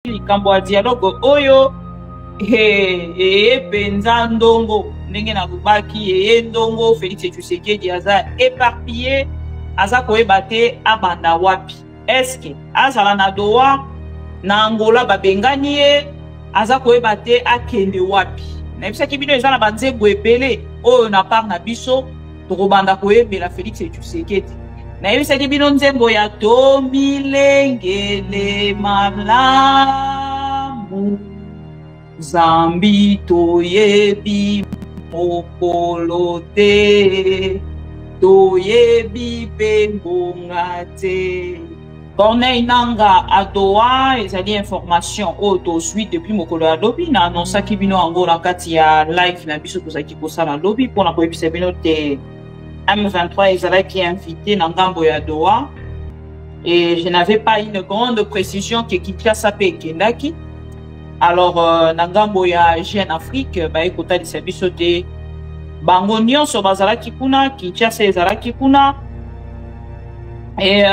likambo ya dialogue oyo penza ndongo ndenge na lubaki ndongo Félix Tshisekedi aza éparpillé aza koyeba te abanda wapi. Eske azala na doa na Angola babengani ye aza koyeba te akende wapi. Na yebisaki bino eza na banzembo ebele oyo na part na biso tokobanda koyebela Félix Tshisekedi. Na yebisaki bino nzembo ya tomilengele malamu Zambi toyebi mokolo te toyebi pengonga te. Corneille Nanga adoa ezali information auto suite depuis mokolo ya lobi na annonçaki bino yango na kati ya live na biso tozaki kosala lobi mpona koyebisa bino te M23 ezalaki invité na ngambo ya Doha et je n'avais pas une grande précision que Kinshasa pe ekendaki. Alors na ngambo ya Jeune Afrique ba ekotalisa biso te bango nyonso bazalaki kuna, Kinshasa ezalaki kuna et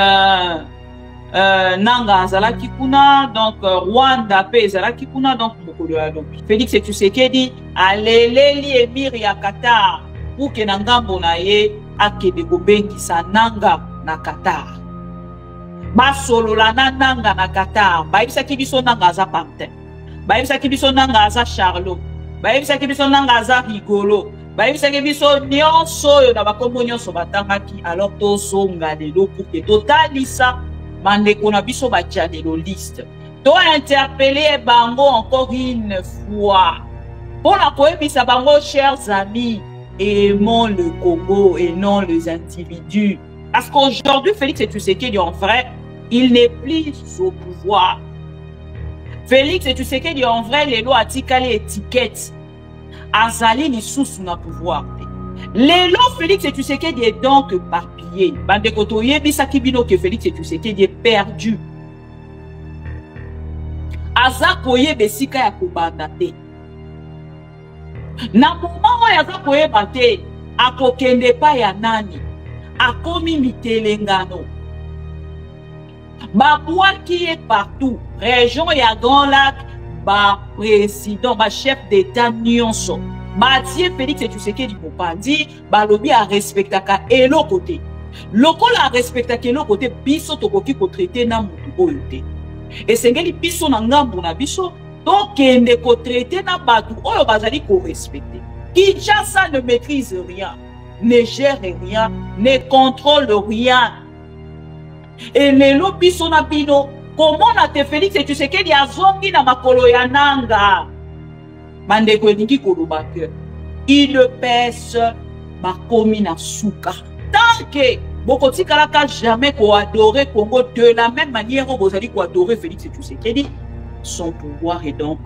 Nanga azalaki kuna, donc Rwanda pe ezalaki kuna, donc mokolo ya lobi Félix Tshisekedi aleleli émir ya Qatar pour que na ngambo na ye akende kobengisa Nanga na Qatar. Basolola na Nanga na Qatar bayebisaki biso Nanga aza Pantin, bayebisaki biso Nanga aza Charlot, bayebisaki biso Nanga aza Rigolo, bayebisaki biso nyonso oyo na bakombo nyonso batangaki. Alors tozonga lelo pour que totalisa bandeko na biso batia lelo liste to interpeller bango encore une fois pour la koyebisa bango, chers amis, aimons le Congo et non les individus. Parce qu'aujourd'hui, Félix Tshisekedi, en vrai, il n'est plus au pouvoir. Félix Tshisekedi, en vrai, les lois atikali étiquette. Azali ni sous na pouvoir. Les lois Félix Tshisekedi est donc éparpillé. Bande kotoye bisaki bino que Félix Tshisekedi est perdu. Aza koye besika ya kobanda te. Na moment oyo aza koyeba te akokende pa ya nani akomi mitelengano babwaki ye partout région ya Grand Lac ba président ba chef d'état nyonso batie Félix Tshisekedi mopanzi balobi a respectaka eloko te lokola a respectaka eloko te biso tokoki kotraite na mutu oyo te esengeli biso na ngambo na biso donc, il ne peut traiter na batou, oyo bazali ko respecter. Kinshasa ne maîtrise rien, ne gère rien, ne contrôle rien. Et les lobbies sont à bino. Comment na te Félix Tshisekedi azongi na makolo ya Nanga? Bande kweningi koloba que il pèse bakomi na souka. Tant que bokoti kalaka jamais ko adorer Congo de la même manière que vous allez ko adorer Félix Tshisekedi. Son pouvoir est donc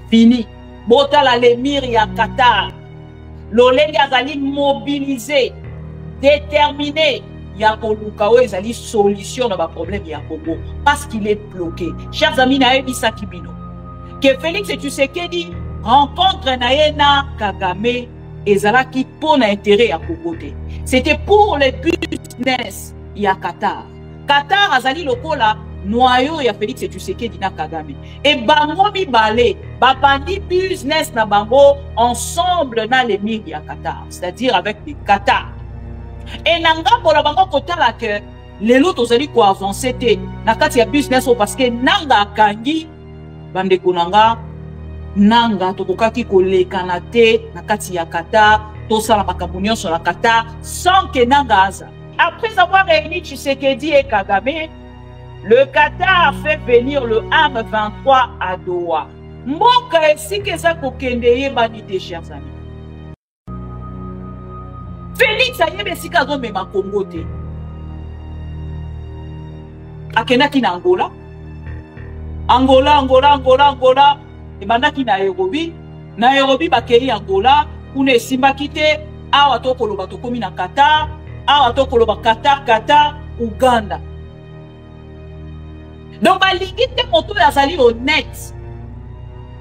fini. Botala l'émir ya Qatar. Loleli azali mobilisé, déterminé. Ya kolukao ezali solution na ba problème ya Congo parce qu'il est bloqué. Chers amis na ebisa kibino. Que Félix Tshisekedi rencontre na Kagame ezalaki pour na intérêt ya Congo. C'était pour le business ya Qatar. Qatar azali lokola noyau ya Félix Tshisekedi na Kagame. Et bango mibale, babandi business na bango ensemble na l'émir ya Qatar, c'est-à-dire avec les Qatar. Et nanga pour la bango kotala que lelo tozali ko avancer te na kati ya business parce que nanga kangi bande konanga nanga tokokaki kolekana te na kati ya Qatar to sala makambo nyonso na Qatar sans que nanga aza. Après avoir réuni Tshisekedi et Kagame, le Qatar fait venir le M23 à Doha. Mboka esika eza kokende yebani te, chers amis. Félix ayebe esika azomema Congo te. Akendaki na Angola. Angola. Ebandaki na Nairobi. Nairobi bakei Angola. Kuna esimbaki te. Awa tokoloba tokomi na Qatar. Awa tokoloba Qatar, Uganda. Donc, l'égalité moto azali honnête.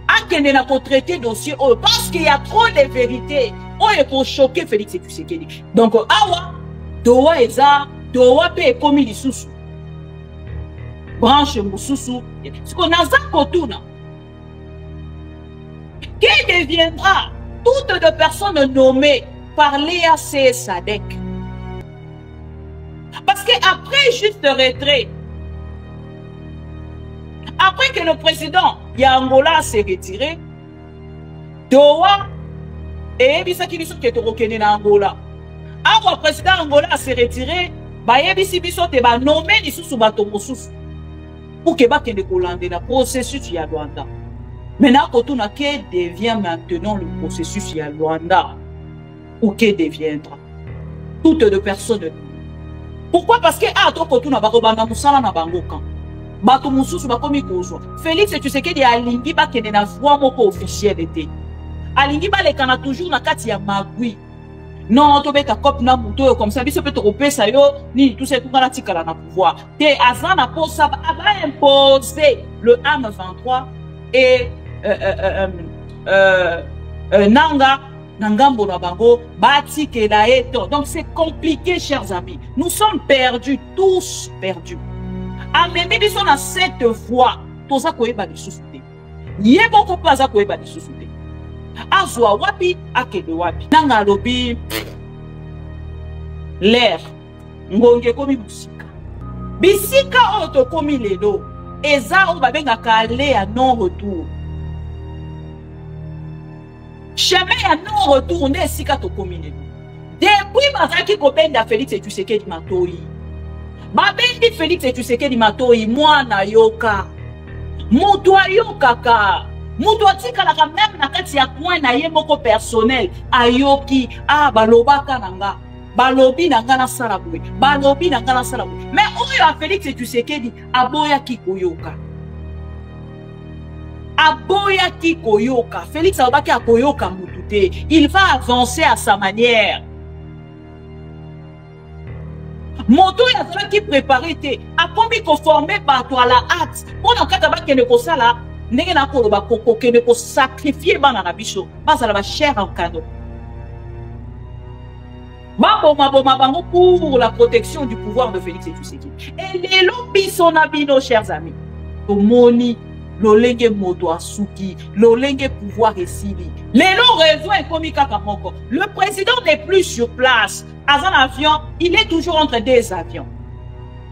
Akende na ko traiter dossier parce qu'il y a trop de vérité. Oyo pour choquer Félix Tshisekedi. Donc, awa Doha eza Doha pe ekomi lisusu. Branche mususu Ce qu'on a ça kotuna. Qui deviendra toutes les personnes nommées par l'EAC SADC? Parce qu'après juste retrait, après que le président Yangola s'est retiré, Doha et Ebisa qui sont qui est Angola. Alors le président Angola s'est retiré, Ebisi biso te ba nommé ni sous bato mosusu pour que ba kende kolande na processus ya Luanda. Maintenant kotuna que devient maintenant le processus ya Luanda ou que deviendra toutes les personnes. Pourquoi? Parce que to kotuna ba kobanda musala na bango kan. Bato mosusu ba komi kozwa. Félix Tshisekedi alingi ba kende na voix moko officielle té. Alingi ba lekana toujours na kati ya magui. Non, tu beta cop na muto comme ça, biso peut te ça yo ni tout c'est tout la tika na pouvoir. Te azana pour ça va imposer le AM23 et Nangambo na bango bati ke la eto. Donc c'est compliqué, chers amis. Nous sommes perdus, tous perdus. Amemi biso na cette voie, toza koyeba lisusuté. Yebo ko plaza koyeba lisusuté. Azwa wapi akede wapi nanga lobi l'air ngonge komi musika bisika oto komi lelo eza o babenga kale ya non retour chemin ya non retour nde sika to komi lelo depuis bazaki ko benda Félix Tshisekedi Matoi babendi Félix Tshisekedi Matoi mwana yoka mutu ayokaka mutu atikala même na kati ya coin na ye moko personnel ayoki balobaka nanga balobi nanga na salabwe balobi nanga na salabwe mais oyo a Félix Tshisekedi aboya kikoyoka Félix abaki akoyoka mutu te il va avancer à sa manière moto ya zala ki préparé te akombi ko former bato à la hâte pour na kata bakende ko sala ndenge na koloba koko kende ko sacrifier bana na biso bazala ba cher en cadeau boma bango pour la protection du pouvoir de Félix Tshisekedi et lelo biso na bino chers amis tomoni lolenge moto asuki lolenge pouvoir esili lelo raison ekomi kaka moko le président n'est plus sur place azan avion il est toujours entre deux avions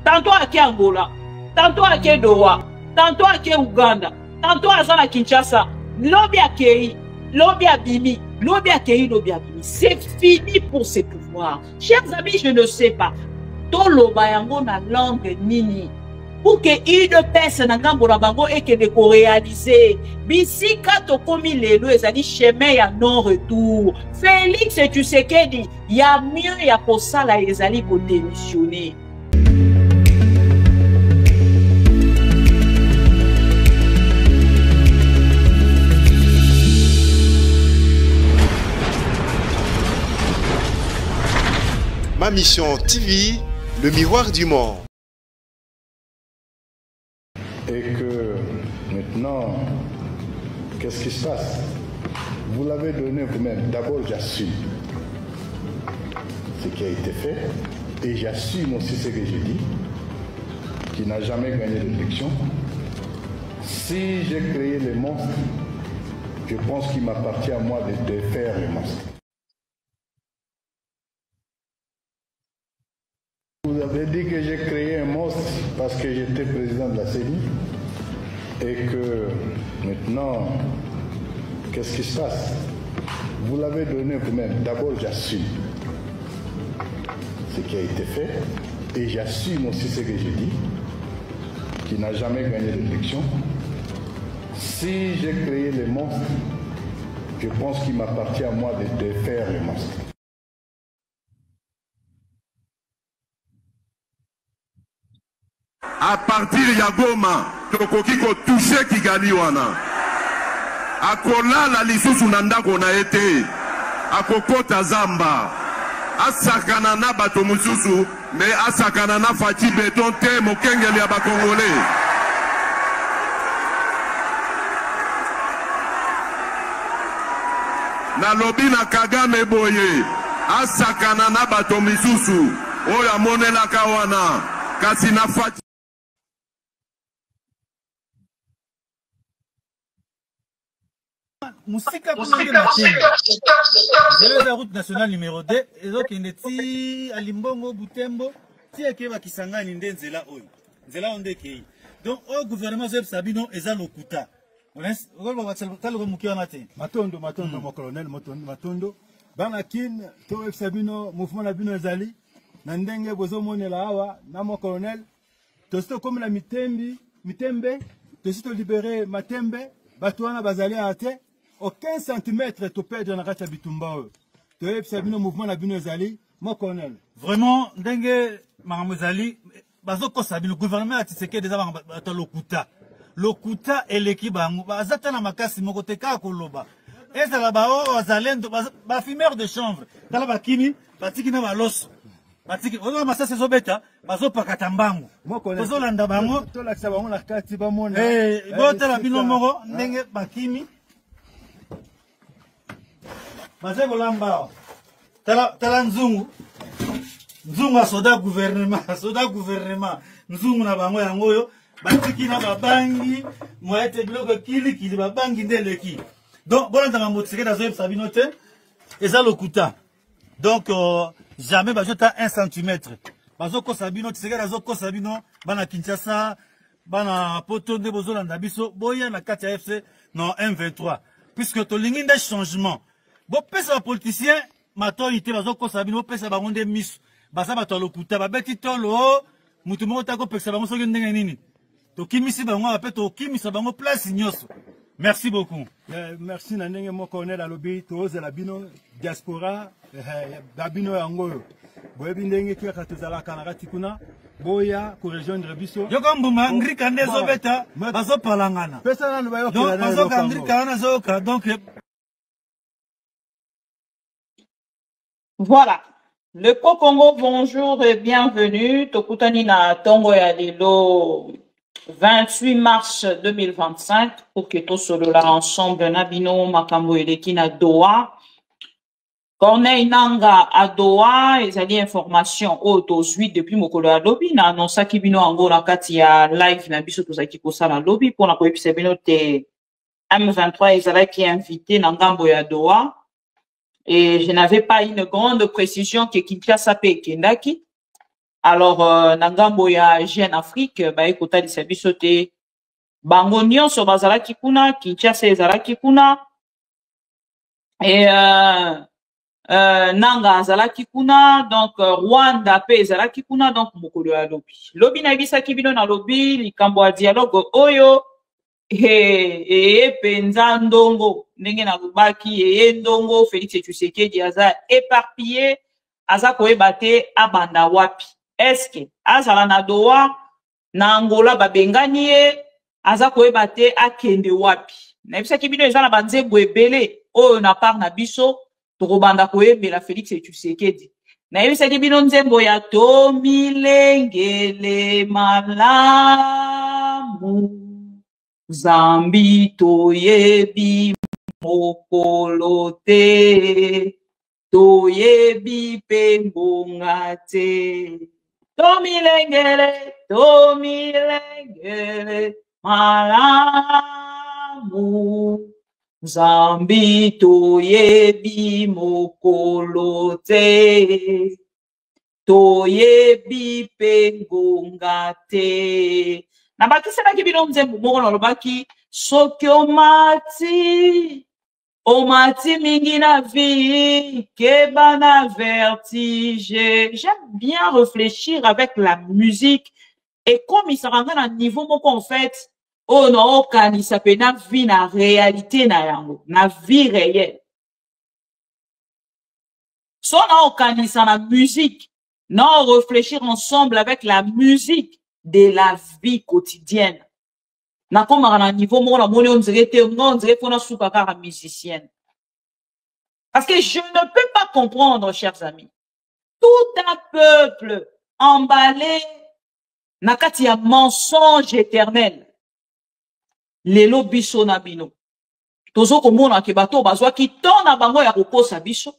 tantôt à Angola tantôt à Doha tantôt à Uganda tantôt à Kinshasa, lobby akei, lobby abimi, lobby akei, lobby abimi. C'est fini pour ces pouvoirs. Chers amis, je ne sais pas. Toloba yango na langue nini. Pour que une personne na ngambo na bango et que de réaliser. Bisika to komi lelo ezali chemin ya non retour. Félix Tshisekedi, ya mieux ya posala ezali ko démissionner. Ma mission TV, le miroir du monde. Et que maintenant, qu'est-ce qui se passe? Vous l'avez donné vous-même. D'abord, j'assume ce qui a été fait et j'assume aussi ce que j'ai dit, qui n'a jamais gagné l'élection. Si j'ai créé les monstres, je pense qu'il m'appartient à moi de défaire les monstres. Vous avez dit que j'ai créé un monstre parce que j'étais président de la CENI et que maintenant, qu'est-ce qui se passe? Vous l'avez donné vous-même. D'abord, j'assume ce qui a été fait et j'assume aussi ce que j'ai dit, qui n'a jamais gagné l'élection. Si j'ai créé les monstres, je pense qu'il m'appartient à moi de défaire les monstres. À partir de Goma, tokoki ko toucher Kigali wana. Akola la lisusu nanda kona ete. Akokota zamba. Asakana na bato mususu, mais asakana na fati beton te mokengeli ya ba Congolais. Na lobi na Kagame boye. Asakana na bato misusu. Oya monela kawana. Kasi na fati vraiment musika pour le matin. J'ai la route nationale numéro 2 et donc il est alimbongo butembo ti ekeba kisangani ndenzela oyo. Nzela onde kei. Donc au gouvernement Zeb Sabino eza lokuta. Matondo mon colonel Matondo banakin to Sabino mouvement na bino ezali na ndenge bozo monela awa na mon colonel to comme la mitembe to libérer matembe batwana bazali ate aucun centimètre to perdre na kata bitumba to Sabino mouvement na bino ezali mon colonel vraiment ndenge maramozali bazoko Sabino gouvernement a tiseke déjà bato lokuta eleki bango bazata na makasi moko teka koloba ezala bao azalendo ba fumeur de chanvre tala bakini batiki na baloso batiki ozo masase zobeta bazopakata mbango tozolanda bango tolakisa bango na kati bamona botala bino moko ndenge bakimi bazeko lamba tala nzungu soda gouvernement nzungu na bango yango oyo batiki na babangi moete biloko kili babangi ndeleki donc bon dans mon secret dans Sabino te eza lokuta donc jamais bajota 1 cm bazoko Sabino secret bazoko Sabino bana Kinshasa bana poto nde bozolanda biso boya na kati ya FC non M23 puisque to lingi nde changement bo pesa ba politicien matorité bazoko Sabino pesa bango nde miso basa bato lokuta babeti tolo mutu moko tako pesa bango soki ndenge nini to kimisi bango ape to kimisa bango place nyoso. Merci beaucoup. Merci Nandenge mon colonel alobi toze la bino diaspora babino yango. Boyebi ndenge ki katozala kanarati kuna boya ko rejoindre biso. Yoko mbuma ngrika ndezo beta bazo palangana. Pesa nanu bayo donc bazo ngrika na zoka donc voilà. Le Congo, bonjour et bienvenue. Tokutani na Tongo ya lelo 28 mars 2025 pour que tout solo là ensemble Nabino Makambo eleki na Doha. Corneille Nanga à Doha, ils ont information au 18 depuis mokolo ya lobby na annonça ki bino angola kati ya live na biso tozaki ko sala lobby pour na ko episa bino te M23 ils allaient qui invité na ngambo ya Doha. Et je n'avais pas une grande précision que Kinshasa pe kendaki. Alors, Nangambo ya Jeune Afrique, ekota di service te. Bango nyonso bazalaki kuna, Kinshasa ezalaki kuna. Et Nanga azalaki kuna, donc Rwanda pe ezalaki kuna, donc mokolo ya lobby. Lobby na bisaki bino na lobby, likambo ya dialogue oyo, penza ndongo, ndenge na lubaki, ndongo, Félix Tshisekedi aza éparpillé, aza koyeba te abanda wapi. Est-ce que azala na Doha na Angola babengani ye aza koyeba te akende wapi? Na bisaki bino eza na banzembo ebele oyo na part na biso tokobanda koyebela Félix Tshisekedi. Na bisaki bino nzembo ya to milengele malamu Zambi toyebi mokolo te toyebi pe ngonga te tomilengele malamu Zambi toyebi mokolo te toyebi pe ngonga te. Na bakiselaki bino nzembo moko na lobaki soki omati mingi na vie keba na vertige. J'aime bien réfléchir avec la musique et comme il s'arrange à un niveau moko en fait oh non kanisa pe na vie na réalité na yango na vie réelle. So na kanisa na musique non réfléchir ensemble avec la musique de la vie quotidienne. Na komara na niveau moko na moni on dirait te on dirait qu'on a soupaka musicienne. Parce que je ne peux pas comprendre, chers amis. Tout un peuple emballé na kati ya mensonge éternel. Lelo biso na bino. Tozo komona ke bato bazwa ki ton na bango ya kokosa biso.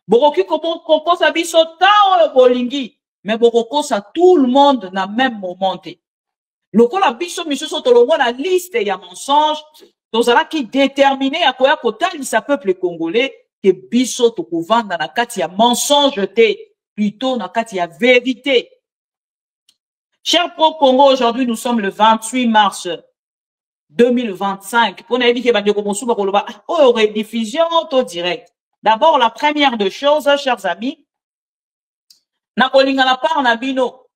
Bokoki kokosa biso ta oyo bolingi. Mais bokokosa tout le monde na même moment te. Lokola biso misusu tolongo na liste ya mensonge, tozala qui déterminé à quoi kotalisa peuple congolais que biso tokovanda na kati ya mensonge te, plutôt na kati ya vérité. Cher pro-Congo, aujourd'hui nous sommes le 28 mars 2025. Pour n'indiquer que rediffusion auto direct. D'abord, la première de choses, chers amis, na kolinga na part na bino.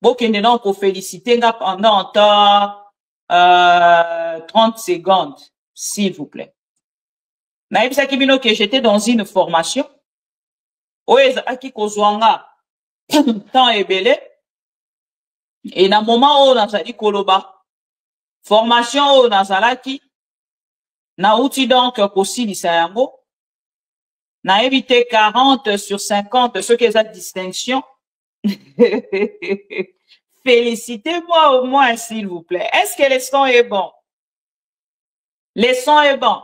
Bokende donc pour féliciter pendant 30 secondes, s'il vous plaît. Naïbisa kibino que j'étais dans une formation. Oeza aki kozwanga temps ebele. Et na moment où nazali koloba formation où nazalaki na outi donc kosilisa yango na évité 40 sur 50 ceux qui ont cette distinction. Félicitez-moi au moins s'il vous plaît. Est-ce que le son est bon? Le son est bon.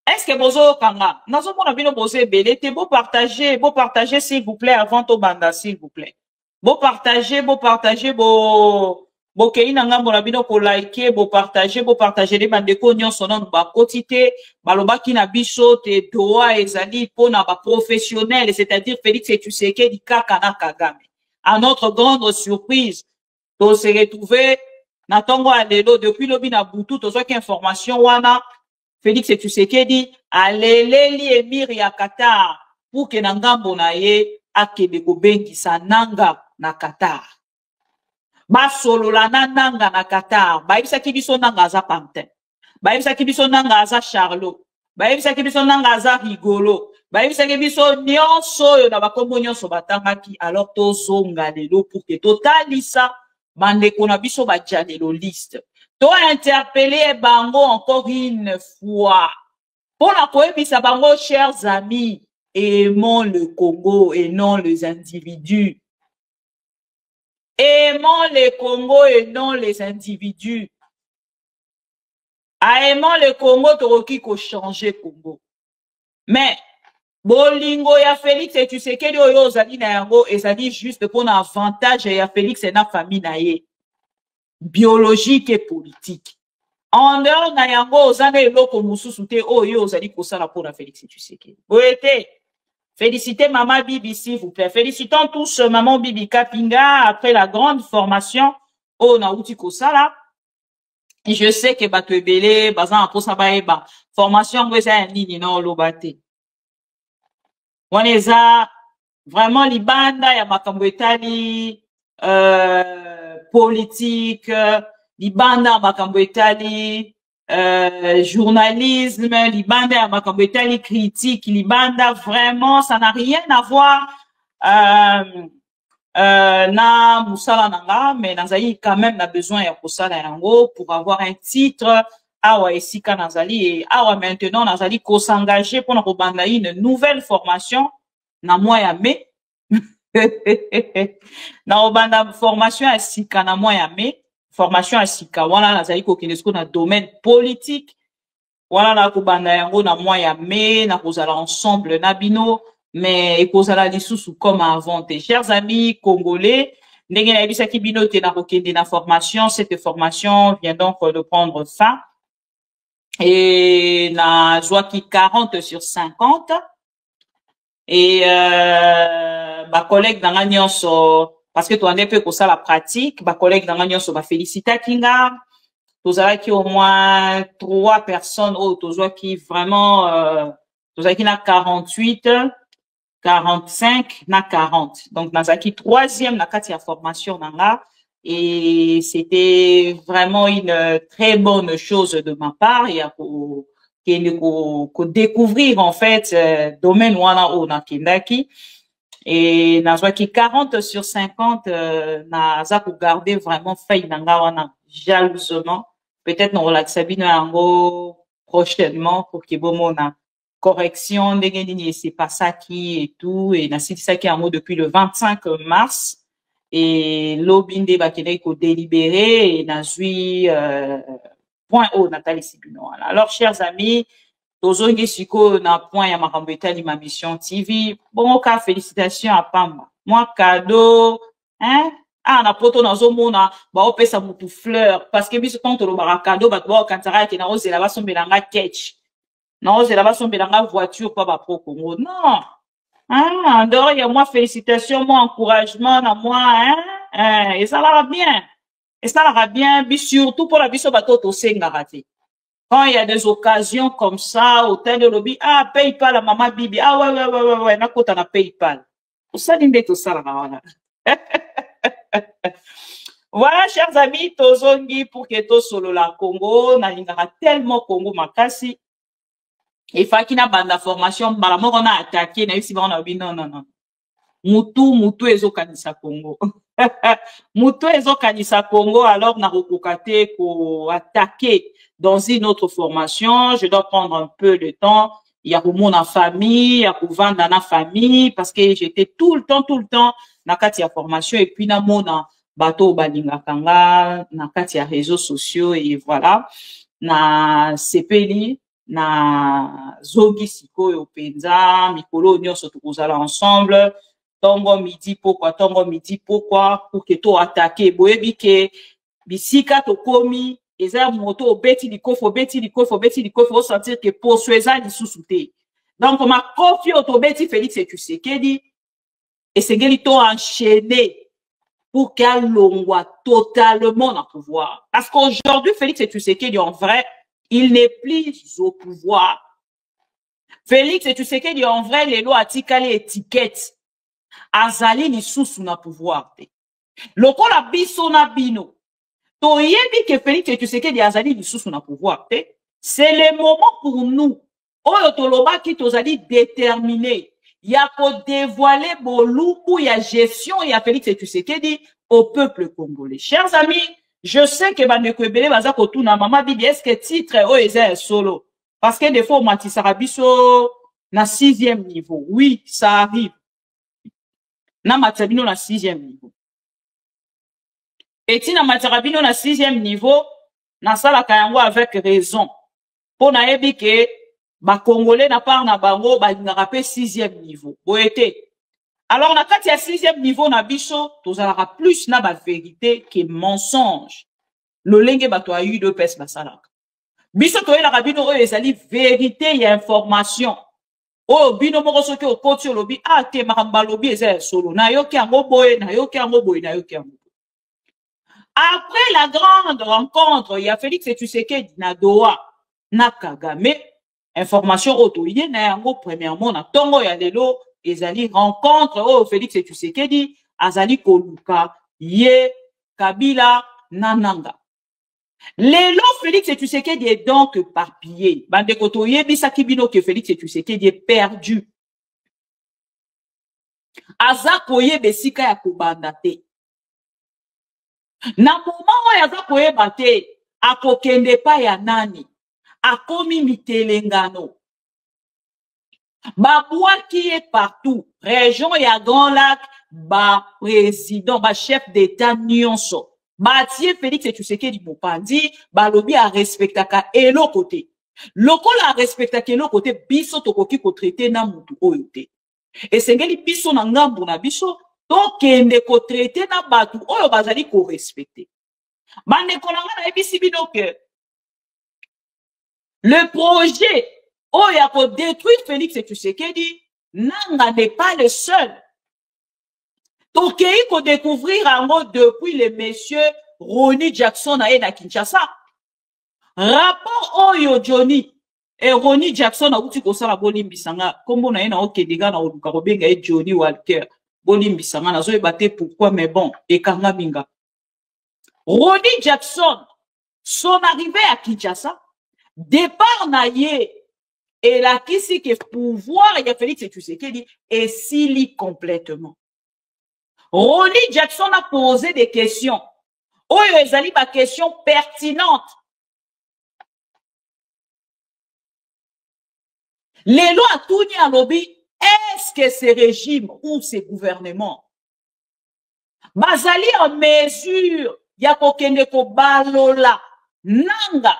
Est-ce que bozo kanga? Nazo mona bino bozo ebele te beau partager s'il vous plaît avant to banda s'il vous plaît. Beau partager bo kei na ngambo na bino ko liker bo partager les bandeko nyonso non ba kotité balobaki na biso te doa ezali pona ba professionnel, c'est-à-dire Félix Tshisekedi kaka na Kagame. À notre grande surprise, to se retrouver na tongo alelo depuis lobi na butu to zoki information wana Félix Tshisekedi aleleli emir ya Qatar pour que na ngambo na ye akebe kobengisa nanga na Qatar. Basolola na nanga na Qatar. Baibisaki biso nanga aza Pantin. Baibisaki biso nanga aza Charlot. Baibisaki biso nanga aza Rigolo. Baibisaki biso nyonso oyo na bakombo nyonso batangaki. Alors tozonga lelo pour que totalisa bandeko na biso bajalelo liste. To interpeller bango encore une fois. Pour la koyebisa bango, chers amis, aimons le Congo et non les individus. Aimons le Congo et non les individus. Aimons le Congo, toroki ko changer Congo. Mais, bolingo ya Félix et tu sais que oyo ozali na yango ezali juste pour un avantage ya Félix et na famille na ye. Biologique et politique. En dehors na yango ozana eloko mususu te oyo ozali kosala pour na Félix et tu sais que. Boete. Félicitez Maman Bibi, s'il vous plaît. Félicitons tous Maman Bibi Kapinga après la grande formation au Naouti Kosala. Et je sais que Bato Ebele, Bazan Aposabaeba, formation en ligne, non, Lobate. On les a vraiment libanda, ya makambo etali, politique, libanda, makambo etali, journalisme, libanda, makambo etali critique, libanda, vraiment, ça n'a rien à voir, na musala nanga, mais nazali quand même na besoin ya kusala yango pour avoir un titre, awa esika nazali, et awa maintenant nazali ko s'engager pour na kobanda une nouvelle formation, na mois ya mai, na obanda formation ya sika na mois ya mai, formation à sika wana nazali ko kinesko na domaine politique wana na kobanda yango na mois ya mai na kozala ensemble na bino mais ekozala lisusu comme avant. Chers amis congolais, ndenge na yebisaki bino te na kokende na formation, cette formation vient donc de prendre fin et na zwaki 40 sur 50 et ba collègue nanga nyonso parce que tu en es peu pour ça la pratique, ma collègue dans l'agence va féliciter Kinga. Tous qui au moins 3 personnes autres, qui vraiment, tous qui n'a 48, 45, n'a 40. Donc, Nazaki 3e, na katia formation nanga. Et c'était vraiment une très bonne chose de ma part. Il y a pour découvrir, en fait, domaine wana o na kindaki. Et nazwa ki 40 sur 50 naza ko garder vraiment faille nanga wana jalousement. Peut-être non relaxa bino yango prochainement pour que bomona correction ndenge nini c'est pas ça qui et tout et na siti ça qui en mot depuis le 25 mars et l'obinde bakene ko délibéré et nazui point haut Nathalie Sibino. Alors chers amis, tozongi siko na point ya makambo etali ma mission TV. Bon ka félicitations à Pamba. Moi cadeau, hein? Ah, na poto na zomona, ba opesa mutu fleur. Parce que biso quand on ba cadeau, ba ba kantara ki na ose la ba sombelanga ketch. Na ose la ba sombelanga voiture pa ba pro Congo. Non. Ah, en dehors, il y a moi félicitations, moi encouragement, na moi, hein. Et ça va bien. Et ça va bien, surtout pour la biso bato to senga raté. Quand il y a des occasions comme ça, au tel de lobby, ah, PayPal, la maman Bibi, ah, ouais, na kota na PayPal. Ça, l'inde tout ça, là, voilà, chers amis, tozongi pour que to solo la Congo, na lingara tellement Congo makasi. Et fakina banda formation, balamo on a attaqué, na yusi ba on a dit non. Mutu ezo kanisa Congo. Mutu ezo kanisa Congo, alors na rokokate ko attaquer dans une autre formation. Je dois prendre un peu de temps. Il y a mon famille, il y a vendre dans la famille, parce que j'étais tout le temps, na kati ya formation, et puis na mona bateau balinga kanga, na kati ya réseaux sociaux, et voilà. Na sepeli, na zogi siko yo penza, mikolo nyonso tukozala ensemble, tongo midi pourquoi, pour que to attaquer, boyebi ke, bisika to komi, eza moto obeti likofo, o sentir que pour soeza lisusu te. Donc, ma kofi otobeti Félix Tshisekedi, et sengeli to enchaîné pour qu'elle longwa totalement dans le pouvoir. Parce qu'aujourd'hui, Félix Tshisekedi, en vrai, il n'est plus au pouvoir. Félix Tshisekedi, en vrai, les lois atikali étiquette, azali lisusu na pouvoir te. Lokola biso na bino, toyebi que Félix Tshisekedi azali lisusu na pouvoir te. C'est le moment pour nous, oyo tolobaki tozali déterminé, ya ko dévoiler boluku ya gestion ya Félix Tshisekedi au peuple congolais. Chers amis, je sais que bandeko ebele baza kotuna mama Bibi, est-ce que titre oyo eza solo? Parce que des fois matisaka biso na 6e niveau. Oui, ça arrive. Na matabino na 6e niveau. Et si na matarabino na 6e niveau, na sala kayango avec raison. Pour na yebi ke, ba Congolais na part na bango, ba na rappé 6e niveau. Boete. Alors, na kati ya 6e niveau na biso, tozalaka plus na ba vérité que mensonge. Le lenge ba to a eu de pes na salaka. Biso to la rabino oyo ezali vérité ya information. Oh, bino moko soki okoti lobi, ah, te makamba lobi eza solo. Na yoki yango boye, na yoki yango boye, na yoki yango. Après la grande rencontre, il y a Félix Tshisekedi na Doha, na Kagame, information otoye na yango premièrement na tongo ya lelo ezali rencontre o Félix Tshisekedi azali koluka ye Kabila nananga. Lelo Félix Tshisekedi est donc éparpillé. Bande kotoye bisaki bino que Félix Tshisekedi est perdu. Aza koye besika ya kobanda te. Na moment oyo aza koyeba te akokende pa ya nani akomi mitelengano babwaki ye partout région ya Grand Lac ba président ba chef d'état nyonso batie Félix Tshisekedi mopanzi balobi a respectaka eloko te lokola a respectaka eloko te biso tokoki ko traiter na mutu oyo te esengeli biso na ngambu na biso tokende ko traiter na batu oyo bazali ko respecter. Bandeko na nga na ebisi bino ke le projet oyo ko détruire Félix Tshisekedi nanga n'est pas le seul. Tokei ko découvrir ango depuis le monsieur Ronnie Jackson na Kinshasa. Rapport oyo Johnny et Ronnie Jackson a uti ko sala bolimbisanga kombo na ena okedega na oluka kobenga e Johnny Walker. Bolimbisanga na zo ebate pourquoi mais bon ekanga minga. Ronnie Jackson son arrivée à Kinshasa départ na ye et la kisi que pouvoir ya Félix Tshisekedi est sili complètement. Ronnie Jackson a posé des questions. Oyo ezali ba question pertinente. Les lois tourni à lobby. Est-ce que ce régime ou ce gouvernement bazali en mesure ya kokende ko balola nanga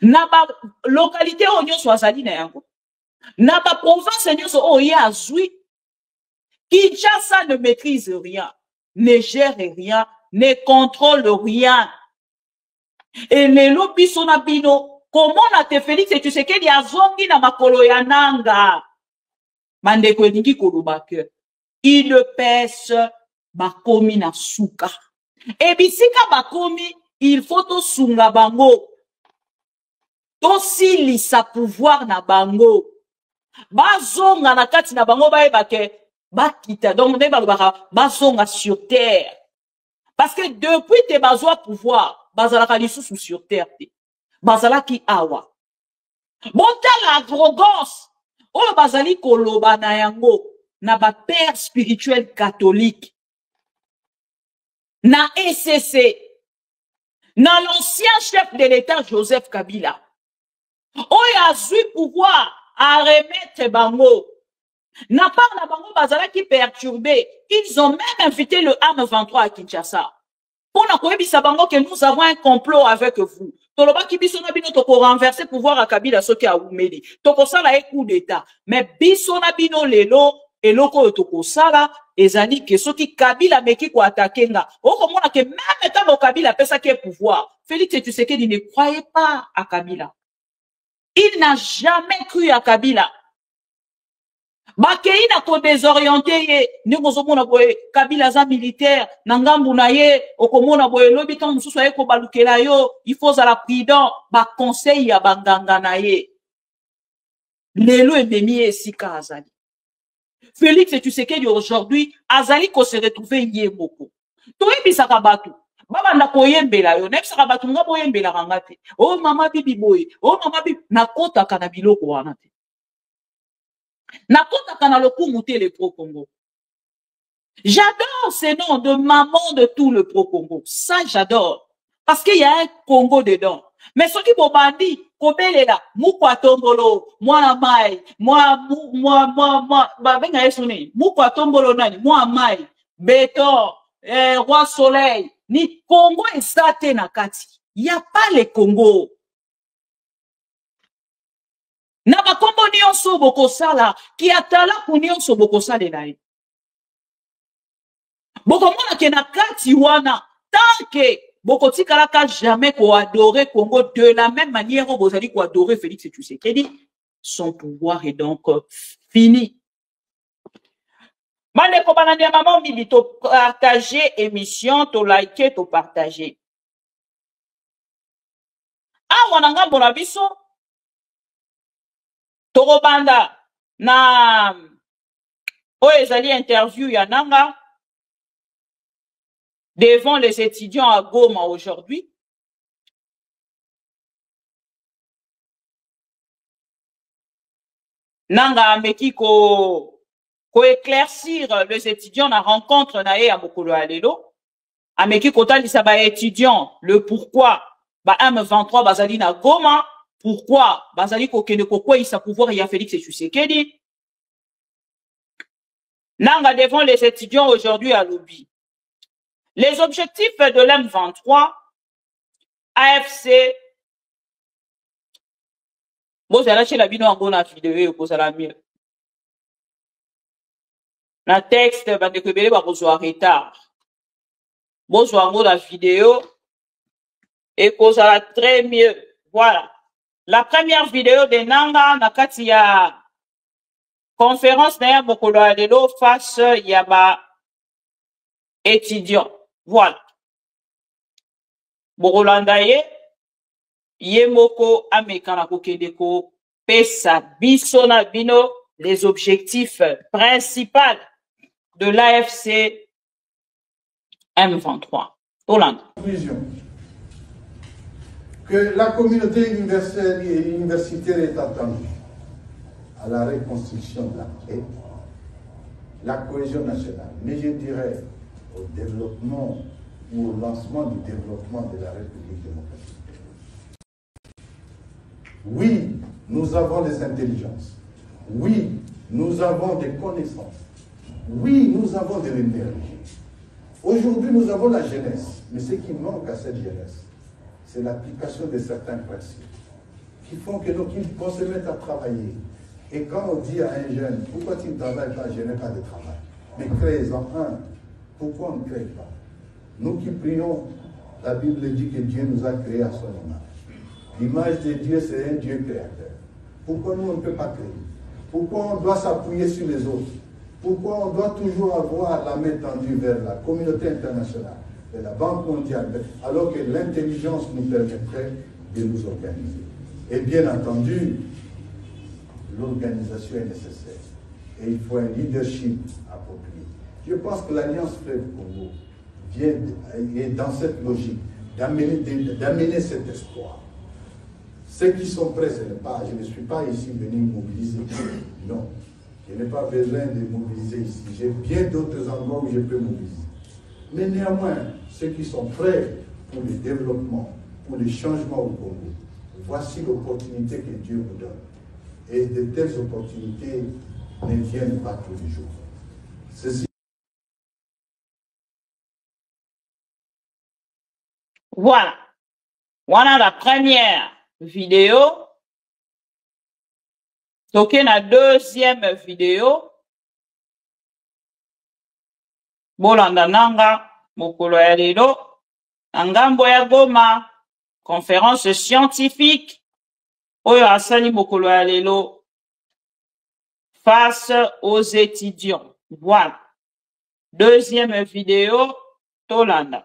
na ba localité onyo so azali na yango na ba province onyo so oya azui Kinshasa ne maîtrise rien ne gère rien, ne contrôle rien. Et lelo biso na bino, comment na te Félix et tu sais qu'il y a zongi na makolo ya nanga. Mandeko elingi koloba ke. Il pèse bakomi na suka. Et bisika bakomi, il faut to sunga bango. To sili sa pouvoir na bango. Bazonga na kati na bango ba ebake bakita. Donc ne ba bazonga sur terre. Parce que depuis te bazwa pouvoir, bazalaka lisusu sur terre te. Bazalaki awa. Bonta l'arrogance. Oyo bazali koloba na yango na ba père spirituel catholique. Na ECC. Na l'ancien chef de l'État Joseph Kabila. Oyo azui pouvoir à remettre bango. Na part na bango bazalaki perturbé. Ils ont même invité le AM23 à Kinshasa. Pour na koyebisa bango que nous avons un complot avec vous. Toloba ki biso na bino toko renverser pouvoir à Kabila soki a umeli. Toko sala e coup d'état. Mais biso na bino lelo eloko toko sala ezali ke soki Kabila meki ko attaquer nga. Oko mona ke même tant Kabila pesa ke pouvoir. Félix Tshisekedi ne croyait pas à Kabila. Il n'a jamais cru à Kabila. Bakei na ko désorienté ye ni kozomona boye Kabila za militaire na ngambu na ye okomona boye lobi tant mususu ye ko balukela yo il faut za la prudent ba conseil ya banganga na ye lelo ememi esika azali Félix Tshisekedi aujourd'hui azali ko se retrouver ye moko to ebisaka batu baba na koyembela yo nebisaka batu nga boyembela kanga te oh mama bibi boye oh mama bibi nakota kana biloko wana te Nakota kana lokumu te le pro-Congo. J'adore ces noms de maman de tout le pro-Congo. Ça, j'adore. Parce qu'il y a un Congo dedans. Mais ce qui m'a bandi, kobelela, mukwa tombolo, moi mai, moi, benga esone, mukwa tombolo nani, moi mai, béton, roi soleil, ni Congo est saté na kati. Il n'y a pas les Congo. Na bakombo nyonso bokosala ki atala ku nyonso bokosala na ye bokomona ke na kati wana tant que bokotikalaka jamais ko adorer Congo de la même manière où vous allez ko adorer Félix Tshisekedi son pouvoir est donc fini. Mandeko banani ya maman bibi to partager émission to liker to partager awa na ngambo na biso Torobanda na ezali interview ya nanga devant les étudiants à Goma aujourd'hui. Nanga ameki ko éclaircir les étudiants na rencontre na ye à mokolo ya lelo. Ameki ko talisa ba étudiants le pourquoi ba M23 bazali na Goma. Pourquoi bazali kokende kokwa isa pouvoir ya Félix Tshisekedi nanga devant les étudiants aujourd'hui à Lobby. Les objectifs de l'M23 AFC bozala chez la bino ango na vidéo bozala mieux na texte bandeko ebele ba kozwa retard bozwa ango na vidéo et kozala très mieux. Voilà. La première vidéo de Nanga nakati ya conférence na ya mokolo ya lelo face ya ba étudiants. Voilà. Bokolanda ye moko amekana kokende ko pesa biso na bino les objectifs principaux de l'AFC M23. Hollande. Que la communauté universitaire est attendue à la reconstruction de la paix, la cohésion nationale, mais je dirais au développement ou au lancement du développement de la République démocratique. Oui, nous avons des intelligences. Oui, nous avons des connaissances. Oui, nous avons de l'énergie. Aujourd'hui, nous avons la jeunesse, mais ce qui manque à cette jeunesse, c'est l'application de certains principes qui font que qu'on se mette à travailler. Et quand on dit à un jeune, pourquoi tu ne travailles pas, je n'ai pas de travail, mais crée-en un. Pourquoi on ne crée pas? Nous qui prions, la Bible dit que Dieu nous a créés à son image. L'image de Dieu, c'est un Dieu créateur. Pourquoi nous, on ne peut pas créer? Pourquoi on doit s'appuyer sur les autres? Pourquoi on doit toujours avoir la main tendue vers la communauté internationale, vers la Banque mondiale, alors que l'intelligence nous permettrait de nous organiser? Et bien entendu, l'organisation est nécessaire. Et il faut un leadership approprié. Je pense que l'Alliance Fleuve Congo est dans cette logique d'amener cet espoir. Ceux qui sont prêts, je ne suis pas ici venu mobiliser. Non, je n'ai pas besoin de mobiliser ici. J'ai bien d'autres endroits où je peux mobiliser. Mais néanmoins, ceux qui sont prêts pour le développement, pour le changement au Congo, voici l'opportunité que Dieu vous donne. Et de telles opportunités ne viennent pas tous les jours. Ceci. Voilà. Voilà la première vidéo. Donc, la deuxième vidéo. Bolanda nanga, mokolo ya lelo. Ngambo ya Goma, conférence scientifique. Oyo asali mokolo ya lelo face aux étudiants. Voilà. Deuxième vidéo, Tolanda.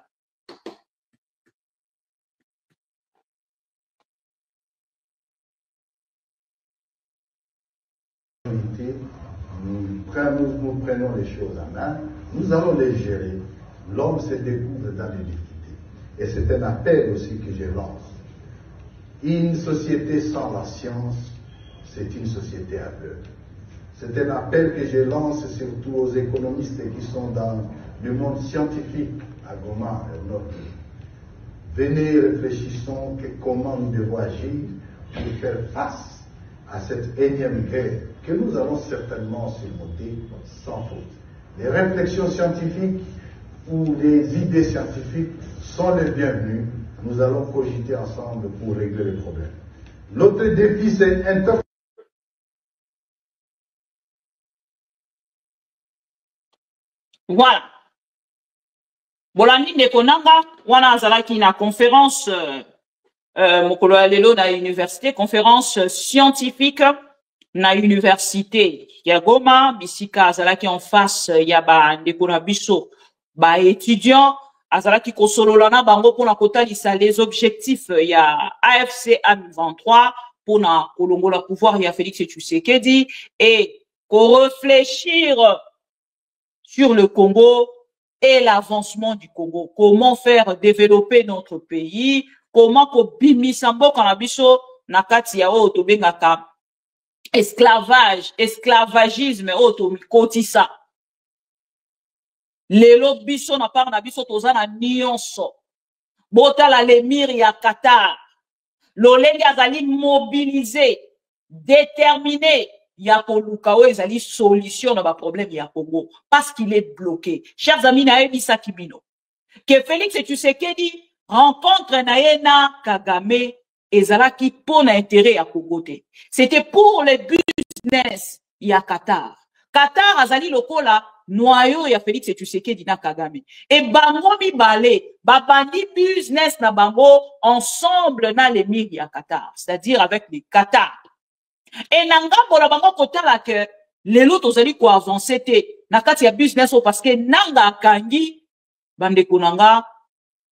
Nous prenons les choses en main, nous allons les gérer. L'homme se découvre dans les difficultés. Et c'est un appel aussi que je lance. Une société sans la science, c'est une société aveugle. C'est un appel que je lance surtout aux économistes qui sont dans le monde scientifique à Goma et au Nord. Venez, réfléchissons comment nous devons agir pour faire face à cette énième guerre que nous allons certainement surmonter sans faute. Les réflexions scientifiques ou les idées scientifiques sont les bienvenues. Nous allons cogiter ensemble pour régler les problèmes. Notre défi, c'est un... Voilà. Bolandi Nekonanga, wana azalaki na conférence mokolo ya lelo na université, conférence scientifique na université ya Goma, bisika azalaki en face ya ba ndeko na biso ba étudiants, azalaki kosolola na bango pona kotalisa les objectifs ya AFC M23 pona kolongola pouvoir ya Félix Tshisekedi et ko réfléchir sur le Congo et l'avancement du Congo. Comment faire développer notre pays, comment ko bimisa mboka na biso na kati ya oyo tobengaka esclavagisme oyo tomikotisa. Lelo biso na part na biso toza na nyonso. Botala l'émir ya Qatar. Lolenge azali mobilisé, déterminé. Ya koluka oyo ezali solution na ba problème ya Congo parce qu'il est bloqué. Chers amis, na ebisa kibino que Félix Tshisekedi rencontre na yena Kagame ezalaki pour intérêt ya Congo te. C'était pour le business ya Qatar. Qatar azali lokola noyau ya Félix Tshisekedi na Kagame. Et bango mibale babandi business na bango ensemble na l'émir ya Qatar, c'est-à-dire avec les Qatar. Et nangambo na bango kotala que lelo tozali ko avancer te na kati ya business parce que nanga kangi bandeko nanga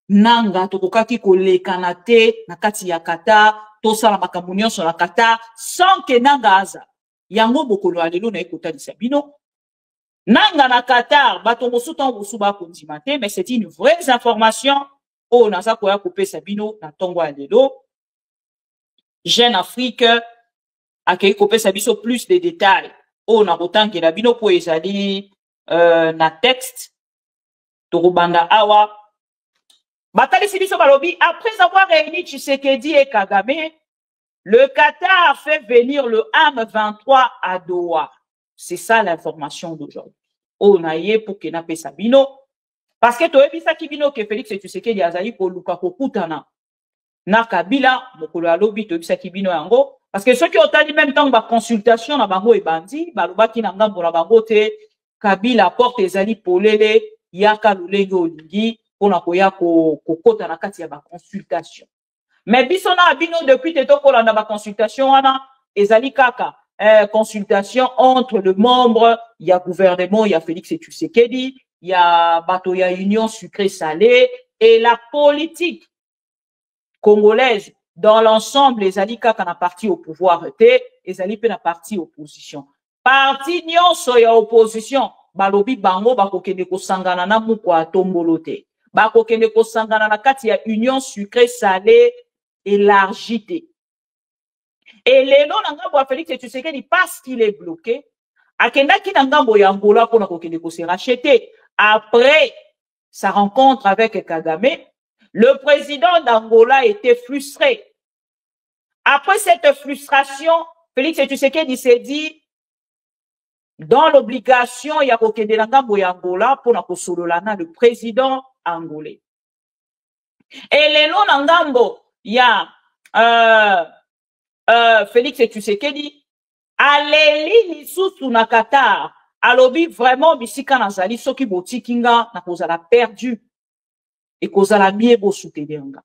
nanga tokokaki kolekana te na kati ya Qatar tosala makambo nyonso na Qatar sans que nanga aza yango bokolo ya lelo na ekotalisa bino nanga na Qatar bato mosuta bosuba kondima te, mais c'est une vraie information o naza koya kopesa bino na tongo ya lelo. Jeune Afrique akei kopesa biso plus de détails o na kotangela bino po ezali na texte tokobanda awa batalisi biso balobi. Après avoir réuni Tshisekedi et Kagame, le Qatar fait venir le M23 à Doha. C'est ça l'information d'aujourd'hui. O na ye pour que na pesa bino parce que toyebisa ki bino ke Félix Tshisekedi azali ko luka kokutana na Kabila mokolo ya lobi toyebisa ki bino yango. Parce que ceux qui ont dit même temps ba consultation na bango et bandi, balobaki na ngambo na bango te Kabila porte ezali polele yaka lolenge olingi pona koya kokota na kati ya ba consultation. Mais biso na bino depuis te tokolanda ba consultation wana ezali kaka consultation entre le membre ya gouvernement ya Félix Tshisekedi, ya bato ya Union sucrée salée et la politique congolaise dans l'ensemble ezali kaka na parti au pouvoir te ezali pe na parti opposition. Parti nyonso ya opposition balobi bango bakokende kosangana na muko atombolo te. Bakokende kosangana na kati ya Union sucrée salée élargie te. Et lelo na ngambo ya Félix Tshisekedi parce qu'il est bloqué, akendaki na ngambo ya Angola pona kokende ko se racheter. Après sa rencontre avec Kagame, le président d'Angola était frustré. Après cette frustration, Félix Tshisekedi s'est dit dans l'obligation ya kokende na ngambo ya Angola pona kosololana le président angolais. Et lelo na ngambo ya Félix Tshisekedi aleli lisusu na Qatar alobi vraiment bisika nazali soki botikinga na kozala perdu et kozala mie bo soutenir nga.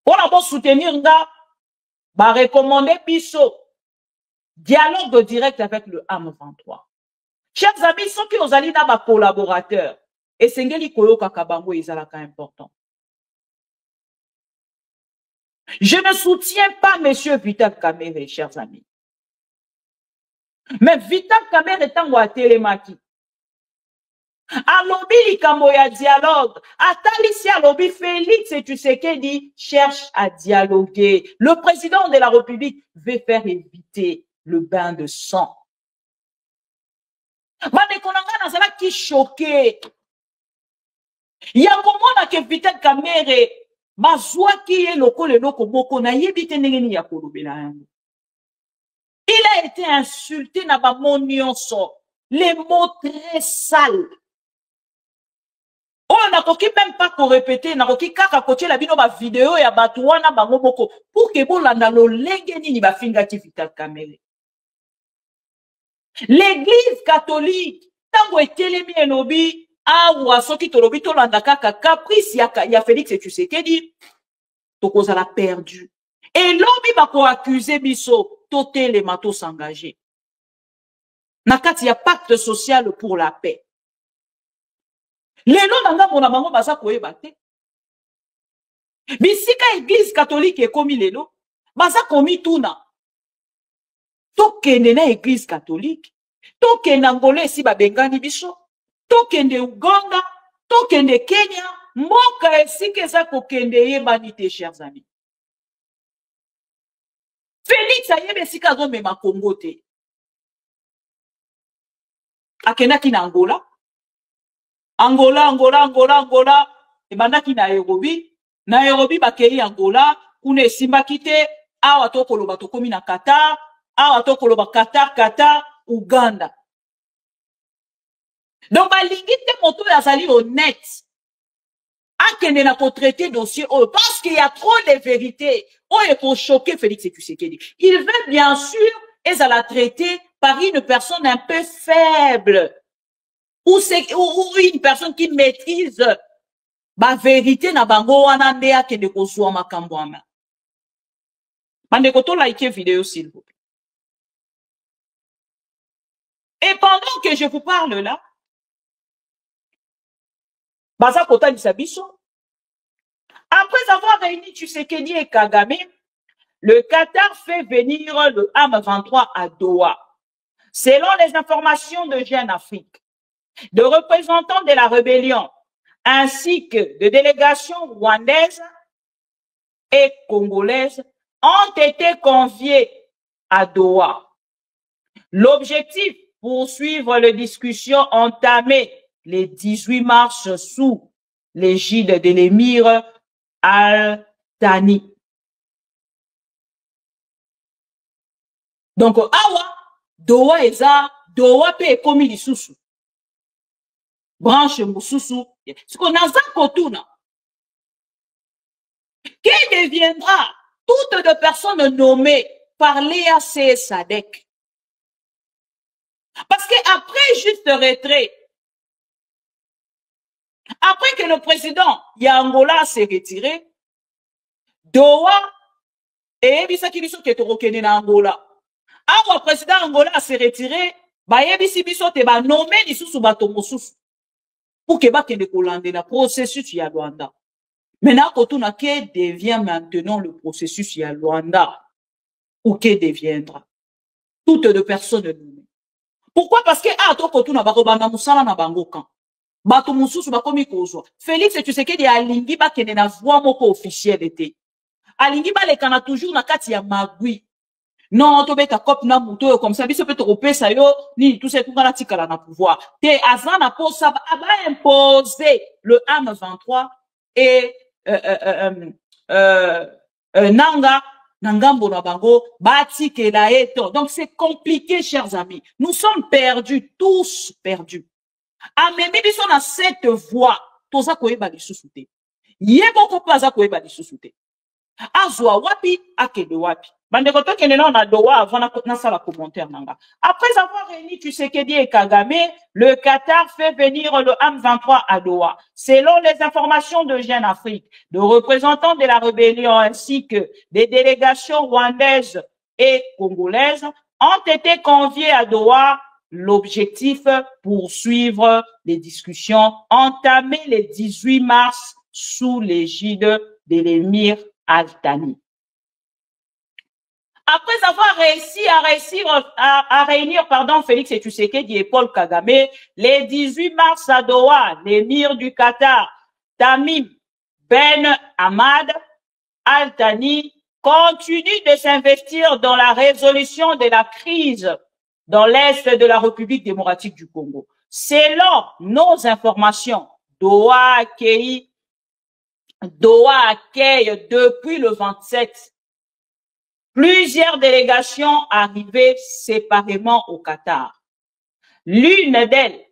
Pona bo soutenir nga ba recommander biso dialogue direct avec le AM23. Chers amis, soki ozali na ba collaborateurs esengeli koyoka kabango ezalaka important. Je ne soutiens pas monsieur Vital Kamerhe, chers amis. Mais Vital Kamerhe est en Telemaki. Alobi likambo ya dialogue. Atalisi alobi Félix Tshisekedi cherche à dialoguer. Le président de la République veut faire éviter le bain de sang. Banekonanga nazala ki choqué. Ya komona ke Vital Kamerhe bazwaki ye lokole loko moko na yebite ndenge ni ya kolobela yango. Il a été insulté na ba monionso, les mots très sales. On n'a même pas qu'on répéter, n'a kaka koche la bino ba vidéo ya batu wana bango moko pour que bon landa lo lenge nini ba finga ki Vital Kamerhe. L'église catholique tango etelemi enobi awa soki tolobi to landa kaka caprice ya Félix Tshisekedi tokozala perdu. Et lobi bako accusé biso totel mato s'engager. Nakati ya pacte social pour la paix. Lelo nanga mona bango baza koyeba te. Bisika église catholique ekomi lelo baza komi tuna. Tokende na église catholique, tokende Angola esi babengani biso, tokende Uganda, tokende Kenya, mboka esika eza kokende yebani te, chers amis. Félix ayebe esika azomema Congo te. Akendaki na Angola, ebandaki na Nairobi bakei Angola, kuna esimbaki te, awa tokoloba tokomi na Qatar, awa tokoloba Qatar, Uganda. Donc balingi te moto yazali honnête. Akende na ko traiter dossier parce qu'il y a trop de vérités. Il faut choquer Félix Tshisekedi. Il veut bien sûr et à la traiter par une personne un peu faible. Ou une personne qui maîtrise la vérité na bango wana nde akende kozwa makambo ama. Bandeko to like vidéo s'il vous plaît. Et pendant que je vous parle là, baza kota biso. Après avoir réuni Tshisekedi et Kagame, le Qatar fait venir le AM23 à Doha. Selon les informations de Jeune Afrique, de représentants de la rébellion ainsi que de délégations rwandaises et congolaises ont été conviés à Doha. L'objectif, poursuivre les discussions entamées le 18 mars sous l'égide de l'émir Al-Thani. Donc, awa, Doha eza, Doha pe ekomi lisusu. Branche mususu. Ce qu'on a za kotuna. Qui deviendra toutes les personnes nommées par l'EAC SADC. Parce que après juste retrait, Après que le président Yangola s'est retiré, Doha et Ebisaki biso ke torokene na Angola. Awa président Angola s'est retiré, ba yebisi biso te ba nommé lisusu bato mosusu pour que ba kende kolande na processus ya Luanda. Maintenant kotuna que devient maintenant le processus ya Luanda ou que deviendra toutes les personnes nommées. Pourquoi? Parce que to kotuna ba kobanda musala na bango kan. Bato mosusu bakomi kozwa. Félix Tshisekedi alingi ba kende na voix moko officielle était. Alingi ba lekana toujours na kati ya magui. Non, to beta cop na muto comme ça biso peut repesa yo ni tout ce qu'on a tikala na pouvoir. Te azana pour ça aba imposer le M23 et nanga nangambo na bango bati ke la eto. Donc c'est compliqué chers amis. Nous sommes perdus, tous perdus. Amemi biso na cette voie toza koyeba lisusu te. Yebo ko paza koyeba lisusu te. Azwa wapi akede wapi. Bandeko to kende na Doha avant na sala commentaire nanga. Après avoir réuni Tshisekedi et Kagame, le Qatar fait venir le M23 à Doha. Selon les informations de Jeune Afrique, de représentants de la rébellion ainsi que des délégations rwandaises et congolaises ont été conviés à Doha. L'objectif, poursuivre les discussions entamées le 18 mars sous l'égide de l'émir Al-Thani. Après avoir réussi à réunir Félix Tshisekedi et Paul Kagame, le 18 mars à Doha, l'émir du Qatar, Tamim Ben Hamad Al-Thani, continue de s'investir dans la résolution de la crise dans l'est de la République démocratique du Congo. Selon nos informations, Doha accueille depuis le 27 plusieurs délégations arrivées séparément au Qatar. L'une d'elles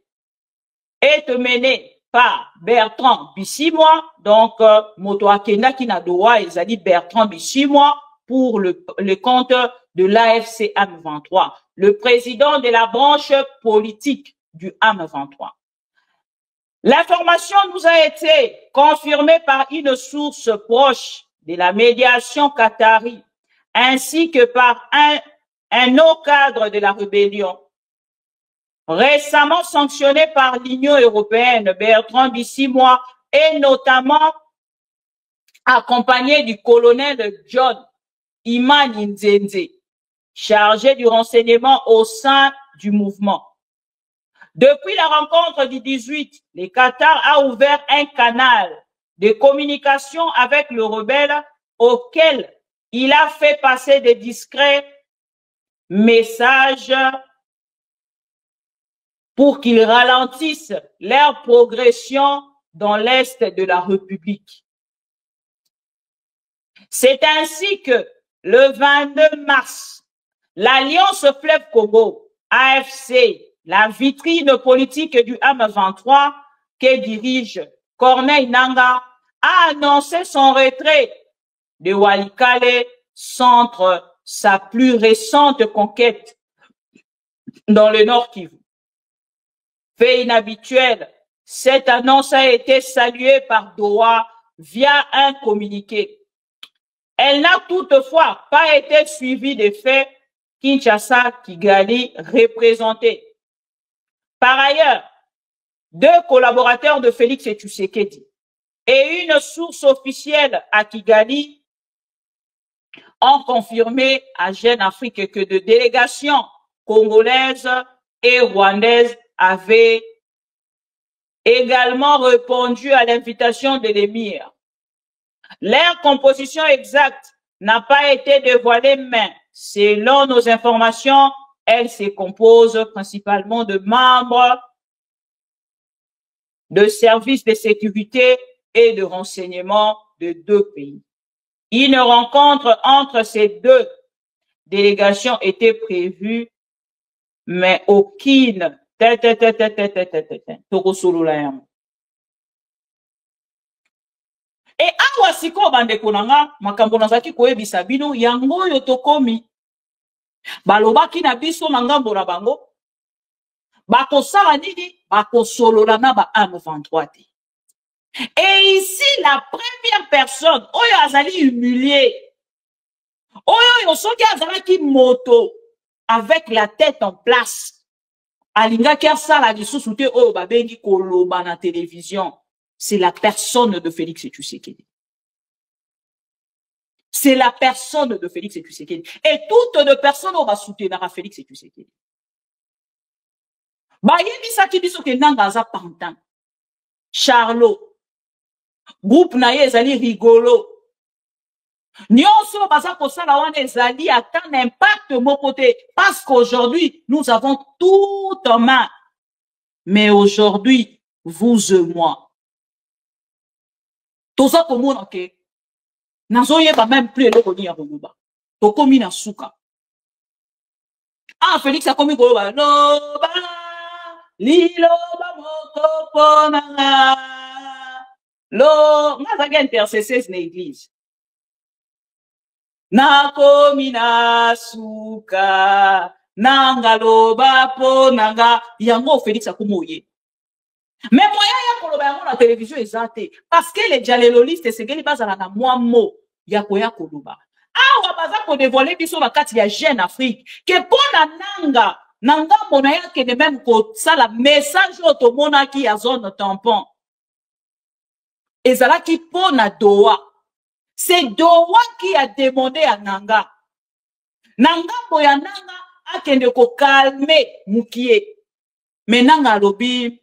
est menée par Bertrand Bisimwa, donc Moto Akenda qui na Doha, ils a dit Bertrand Bisimwa pour le compte de l'AFC M23, le président de la branche politique du M23. L'information nous a été confirmée par une source proche de la médiation qatari, ainsi que par un haut cadre de la rébellion, récemment sanctionné par l'Union européenne, Bertrand Bisimwa, et notamment accompagné du colonel John Imani Nzenze, chargé du renseignement au sein du mouvement. Depuis la rencontre du 18, le Qatar a ouvert un canal de communication avec le rebelle auquel il a fait passer des discrets messages pour qu'ils ralentissent leur progression dans l'est de la République. C'est ainsi que le 22 mars, l'Alliance Fleuve Congo, AFC, la vitrine politique du M23 que dirige Corneille Nangaa, a annoncé son retrait de Walikale, centre sa plus récente conquête dans le Nord Kivu. Fait inhabituel, cette annonce a été saluée par Doha via un communiqué. Elle n'a toutefois pas été suivie des faits Kinshasa, Kigali représentés. Par ailleurs, 2 collaborateurs de Félix Tshisekedi et une source officielle à Kigali ont confirmé à Jeune Afrique que des délégations congolaises et rwandaises avaient également répondu à l'invitation de l'émir. Leur composition exacte n'a pas été dévoilée, mais selon nos informations, elle se compose principalement de membres de services de sécurité et de renseignement de 2 pays. Une rencontre entre ces 2 délégations était prévue, mais aucune. Et awa siko bandeko nanga makambo nazaki koyebisa bino yango yo tokomi balobaki na biso na ngambo na bango bakosala nini bakosolola na ba M23 te. Et ici, la première personne, oyo azali humilié, oyo soki azalaki moto, avec la tête en place, alingaki asala lisusu te oyo babengi koloba na télévision, c'est la personne de Félix Tshisekedi. C'est la personne de Félix Tshisekedi. Et toutes les personnes vont soutenir Félix Tshisekedi. Yebisaki biso ke nanga aza pantan. Charlot. Groupe na ye ezali rigolo. Nyonso baza kosala wana ezali ata n'impact moko te. Parce qu'aujourd'hui, nous avons tout en main. Mais aujourd'hui, vous et moi. Toza komona ke nazoyeba même plus eloko ni ya koloba. Tokomi na suka. Ah, Félix a komi koloba. Loba, liloba moko ponanga. Lo, nazaki intercesseuse na église. Nakomi na suka. Nanga loba ponanga. Yango Félix a komi oye. Mais moyen ya koloba yango na télévision ezate. Parce que les dialelolistes segeli bazala na mwa mo ya koya koloba. Awa baza ko dévoiler biso bakati ya Jeune Afrique. Que pona nanga mona yake de même ko sala message otomonaki ya zone tampon. Ezalaki pona Doha. C'est Doha qui a demandé à Nanga. Nanga boya nanga akende ko calmer mukie. Mais nanga lobi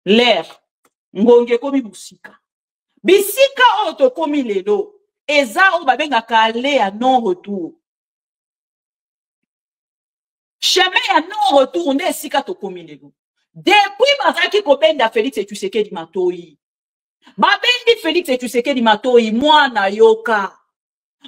l'air ngonge komi busika bisika oyo tokomi lelo eza oyo babengaka ale ya non retour chemin ya non retour nde esika tokomi lelo depuis bazalaki kobenda Félix Tshisekedi Matoyi babendi Félix Tshisekedi Matoyi mwana yoka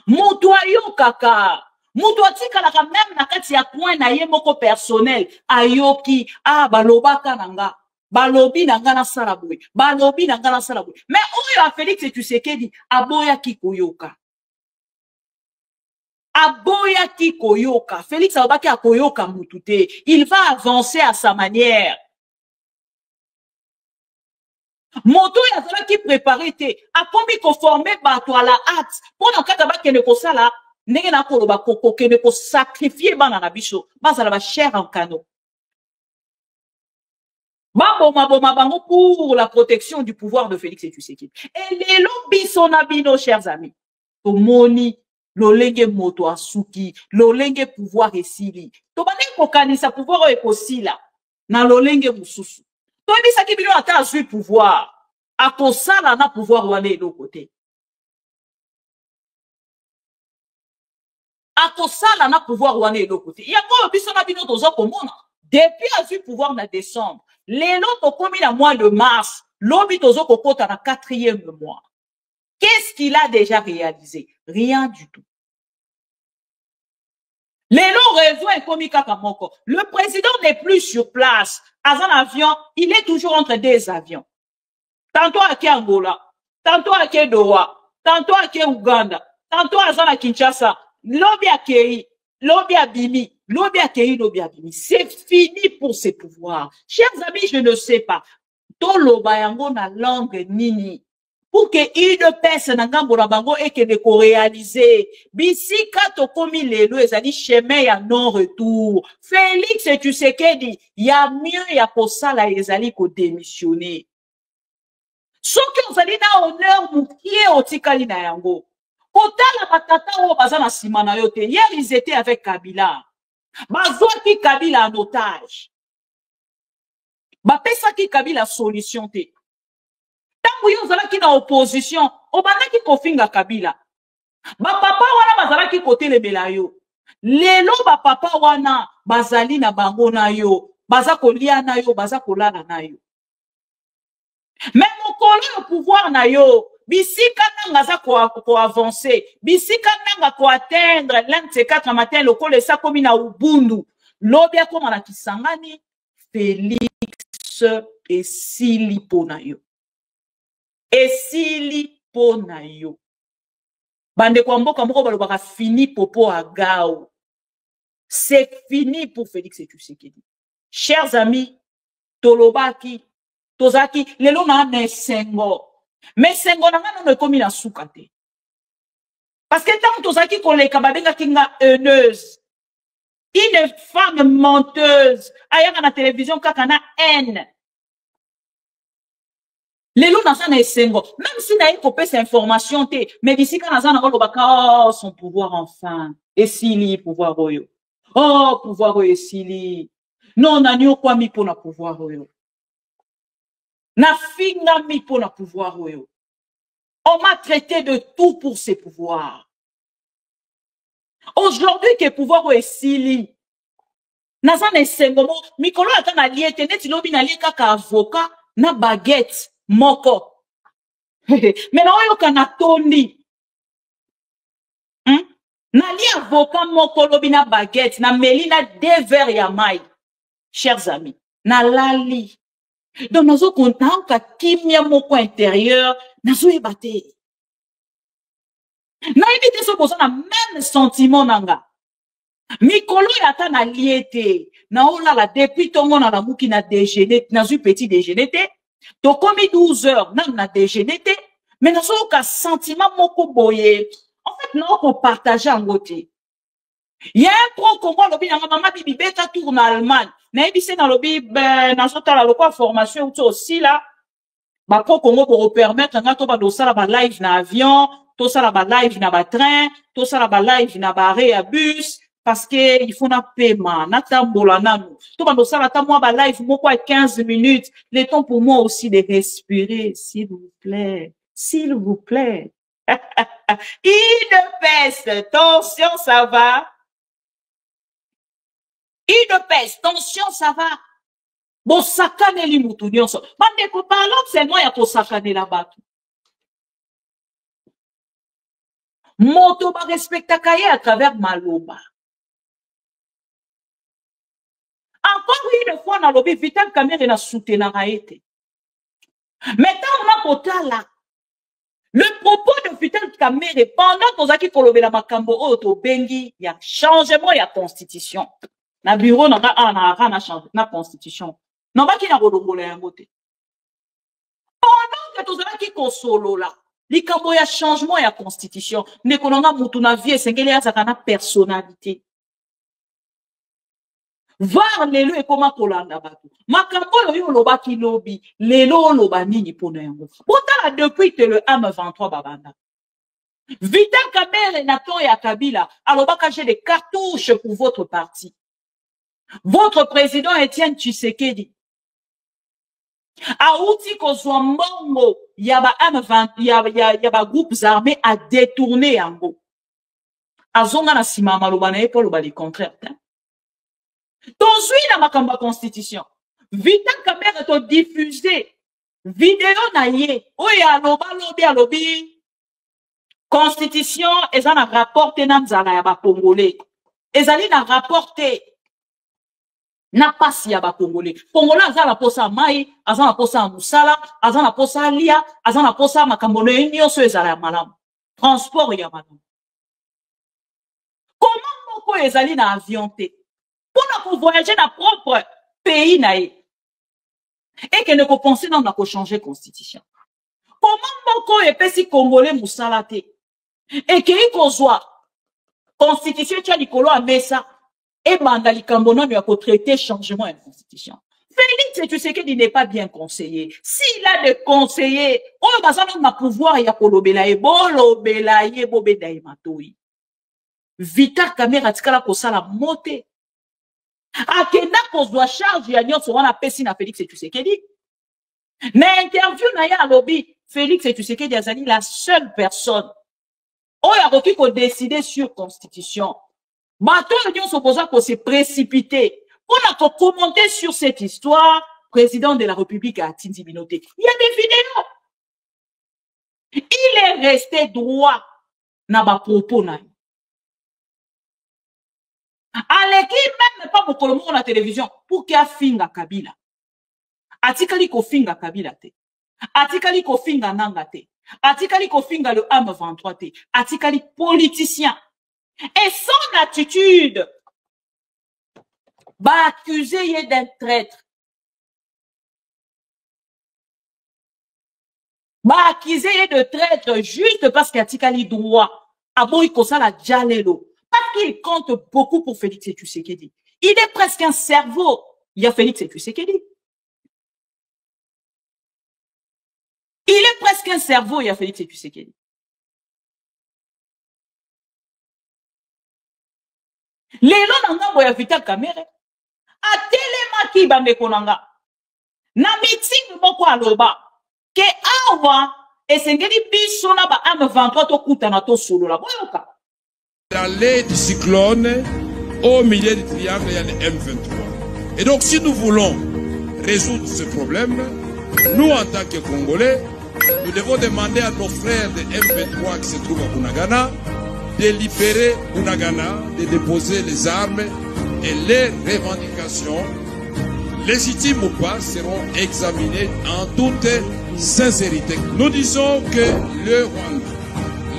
mutu ayokaka mutu atikalaka même na kati ya coin na ye moko personnel ayoki balobaka nanga balobi nanga na salabwe balobi nanga na salabwe mais oyo a Félix Tshisekedi aboyaki koyoka Félix abaki akoyoka mutu te il va avancer à sa manière moto yazalaki préparé te akomi koformer bato à la hâte pona kata bakende kosala ndenge na koloba kokende ko sacrifier bana na biso bazala ba chair en canon. Boma bango pour la protection du pouvoir de Félix Tshisekedi. Et les lobbies sont abino, chers amis. Tomoni, lolenge moto asuki, lolenge pouvoir esili. Tobane kokanisa pouvoir ekosila. Na lolenge mususu. Tobi saki bino ata azui pouvoir. Akosala na pouvoir wane elo kote. Akosala na pouvoir wane elo kote. Yako biso na bino tozo komona. Depuis azui pouvoir na décembre. Les lots komi na mois de mars, l'obi tozo kokota na 4e mois. Qu'est-ce qu'il a déjà réalisé? Rien du tout. Les lots rejoint komi kakamoko. Le président n'est plus sur place. Dans un avion, il est toujours entre deux avions. Tantôt à Angola, tantôt à Doha, tantôt à Ouganda, tantôt à Kinshasa, l'obi à Kei, l'obi à Bimi. C'est fini pour ces pouvoirs. Chers amis, je ne sais pas. Toloba yango na langue nini. Pour que une personne na ngambo na bango et que de réaliser. Bisika tokomi lelo ezali chemin ya non retour. Félix Tshisekedi, ya mieux ya kosala ezali ko démissionner. Soki ozali na honneur mukie otikali na yango. Kotala batata o bazana sima na yo te. Hier ils étaient avec Kabila. Bazwaki Kabila en otage. Bapesaki Kabila solution te. Tangu yo zalaki na opposition, obandaki kofinga Kabila. Papa wana bazalaki kotelemela yo. Lelo papa wana bazali na bango na yo, baza kolia na yo, baza kolala na yo. Mais mokolo le pouvoir na yo, bisika nanga za ko avancer, bisika nanga ko atteindre l'un de ces 4 matins lokolo esa komi na ubundu. Lobia koma na kisangani, Félix et sili pona yo. Esili pona yo. Bande kwa mboka moko balobaka fini popo agao. C'est fini pour Félix Tshisekedi. Chers amis, tolobaki tozaki lelo na nesengo mais sengo na ngana no komi na sukate parce que tant tozaki koleka babenga kinga haineuse une femme menteuse ayaka na télévision kaka na haine lelo na sana esengo même si na kopesa information te mais d'ici quand na kolobaka oh son pouvoir enfin esili pouvoir oyo oh pouvoir oyo esili non nani okwami pona pouvoir oyo na finga mi pona pouvoir oyo on m'a traité de tout pour ces pouvoirs aujourd'hui que pouvoir esili na sana esengo mo mikolo ata na liete neti lobi na lieka ka avocat na baguette moko mais na oyo kana tondi na li avocat moko lobi na baguette na meli na 2 verres ya mai chers amis na lali donc nazo konta ka kimia moko intérieur nazo ebate na ebite so boza na même sentiment nanga mikolo ya ta na liete na olala depuis tongo na lamuki na déjeuner na zu petit déjeuner te to komi 12 heures na déjeuner te mais nazo ka sentiment moko boye en fait na ko partager en côté il y a un pro Congo lobi na maman bibi beta tour na Allemagne na ebise na lobi na sota la lokwa formation ou aussi là ba pro Congo pour permettre nga to ba do sala ba live na avion to sala ba live na ba train to sala ba live na ba arrêt à bus parce que il faut na paiement na tambola nanu to ba do sala ta moi ba live moko à 15 minutes le temps pour moi aussi de respirer s'il vous plaît une peste tension ça va une peste tension ça va bon sakaneli mutu nyonso bande ko parlant seulement ya ko sakanela bato moto ba respectaka ye à travers maloba encore une fois na lobi Vital Kamerhe na soutenaka ete mais tant on a kotala le propos de Vital Kamerhe pendant tozaki kolobela makambo oyo to bengi ya changement ya constitution na bureau na constitution non baki na kolongola yango te pendant que tozalaki kosolola likambo ya changement ya constitution nekolonga mutu na vie esengeli azaka na personnalité var lelo ekoma kolanda bato makambo oyo olobaki lobi lelo oloba nini mpona yango potala depuis te le M23 babanda Vital Kamerhe na ton ya Kabila alobaka j'ai des cartouches pour votre parti. Votre président Etienne Tshisekedi a outi kozwa mbongo yaba M20 yaba groupes armés a détourné yango azonga na sima maloba na ye po loba le contraire tozwi na makambo ya constitution Vital Kamerhe to diffuser vidéo na ye oyo alobi constitution eza na rapporté na nzala ya ba congolais ezali na rapporté na pasi ya ba congolais congolais aza na posa mai aza na posa musala aza na posa lia aza na posa makambo nyonso ezala ya malamu transport ya malamu comment moko ezali na avion te pona ko voyager na propre pays na ye et que ne ko penser dans na ko changer constitution comment moko epesi congolais musala te et que ikozwa constitution tia likolo a mesa et banda likambo nano ya ko traiter changement de constitution Félix Tshisekedi n'est pas bien conseillé s'il a des conseillers oyo bazana na pouvoir ya kolobela ye bolobela ye bobeda ye matoi Vital Kamerhe atikala kosala mote akenda kozwa charge ya nyonso wana pesi na Félix Tshisekedi na interview na ya alobi Félix Tshisekedi azali la seule personne oyo akoki ko décider sur constitution bato nyonso poza ko se précipiter pona ko commenter sur cette histoire président de la République a tindi binote il y a des vidéos il est resté droit na ba propos na aleki même pas mokolo moko na télévision pour qu'il afinga Kabila atikali ko finga Kabila te atikali ko finga nanga te atikali ko finga le M23 te atikali politicien et son attitude va accuser d'un traître accusé de traître juste parce qu'il a tikali droit. Aboy Kosala Djalelo. Parce qu'il compte beaucoup pour Félix Tshisekedi. Il est presque un cerveau. Il y a Félix Tshisekedi. Il est presque un cerveau, il y a Félix Tshisekedi. Lelo nanga boya Vital Kamerhe. Atelema ki bandeko nanga. Na meeting moko aloba. Ke awa esengeli biso na ba M23 to kutana to solo la boyoka. L'allée du cyclone au milieu du triangle, il y a le M23. Et donc, si nous voulons résoudre ce problème, nous, en tant que Congolais, nous devons demander à nos frères de M23 qui se trouvent à Bunagana de libérer Bunagana, de déposer les armes et les revendications, légitimes ou pas, seront examinées en toute sincérité. Nous disons que le Rwanda,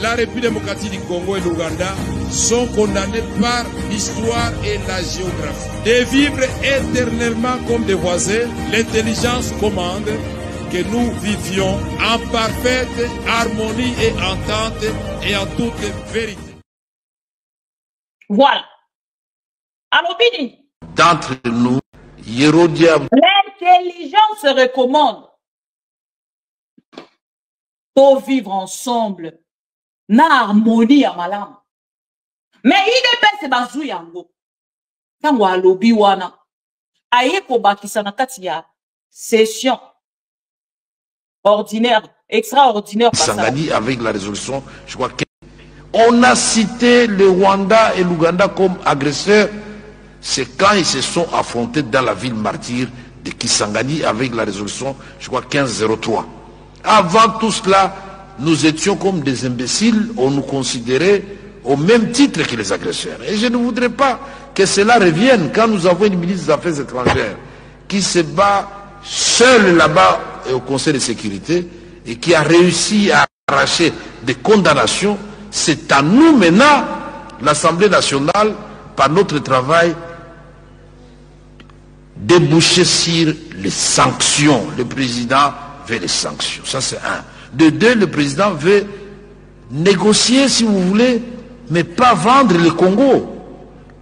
la République démocratique du Congo et l'Ouganda sont condamnés par l'histoire et la géographie de vivre éternellement comme des voisins. L'intelligence commande que nous vivions en parfaite harmonie et entente et en toute vérité. Voilà. Alors, Bini. D'entre nous, Hérodia. L'intelligence recommande pour vivre ensemble. Na harmonie à malam. Mais il est bazou yango. Tango alobi wana. Aye ko bakisa na kati ya session ordinaire, extraordinaire. Sangani avec la résolution, je crois qu'on a cité le Rwanda et l'Ouganda comme agresseurs. C'est quand ils se sont affrontés dans la ville martyre de Kisangani avec la résolution, je crois 1503. Avant tout cela, nous étions comme des imbéciles, on nous considérait au même titre que les agresseurs. Et je ne voudrais pas que cela revienne quand nous avons une ministre des Affaires étrangères qui se bat seule là-bas au Conseil de sécurité et qui a réussi à arracher des condamnations. C'est à nous maintenant, l'Assemblée nationale, par notre travail, déboucher sur les sanctions. Le président veut les sanctions. Ça, c'est un. De deux, le président veut négocier, si vous voulez, mais pas vendre le Congo.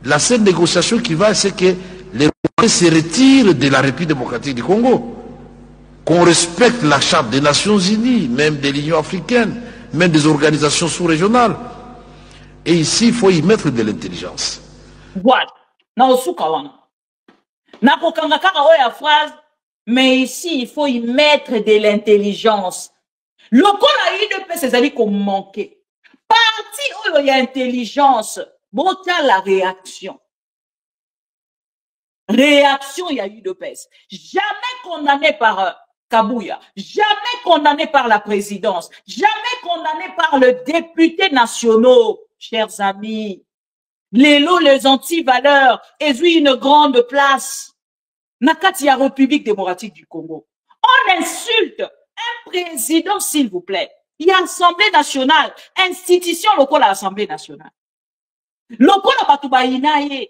La seule négociation qui va, c'est que les Rwandais se retirent de la République démocratique du Congo. Qu'on respecte la Charte des Nations Unies, même de l'Union africaine, même des organisations sous-régionales. Et ici, il faut y mettre de l'intelligence. Voilà. Phrase, mais ici, il faut y mettre de l'intelligence. Le col a ces amis qu'on manquait. Parti où il y a intelligence, bon, la réaction. Réaction, il y a eu de pèse. Jamais condamné par Kabouya, jamais condamné par la présidence, jamais condamné par le député national, chers amis. Les lots, les anti-valeurs, et une grande place. Nakati la République démocratique du Congo. On insulte un président, s'il vous plaît. Il y a Assemblée nationale, institution locale à l'Assemblée nationale. Locale à Batoubaïnaye.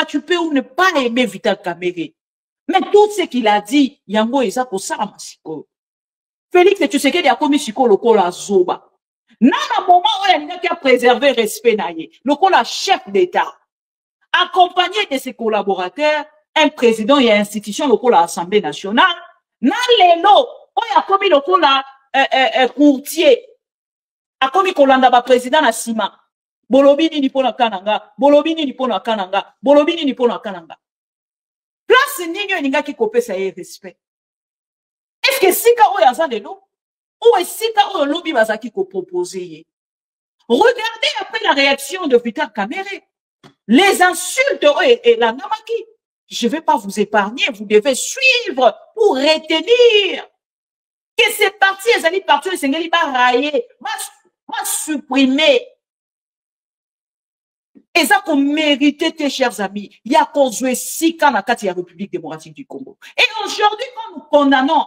Tu peux ou ne pas aimer Vital Kamerhe. Mais tout ce qu'il a dit, Yango Eza Kosala Masiko. Félix Tshisekedi a commis Siko locale à Zoba. Nana moment où il y a préservé le respect naïe. Locale chef d'État. Accompagné de ses collaborateurs, un président et une institution locale à l'Assemblée nationale. Nan lelo, où il y a commis locale courtier. A commis Kolanda ba président na Sima. Bolobini ni pona kananga, bolobini ni pona kananga, bolobini ni pona kananga. Place ninyo ninga ki kopé ça y respect. Est-ce que si ka oya za lelo? Ou est-ce que le lobby bazaki ko proposer? Regardez après la réaction de Vital Kamerhe. Les insultes et la namaki. Je ne vais pas vous épargner, vous devez suivre pour retenir que ces partis, les alliés partis, les sengeli ba railler, va supprimer. Et ça qu'on méritait, tes chers amis. Il y a qu'on joué si quand la carte de la République démocratique du Congo. Et aujourd'hui, quand nous condamnons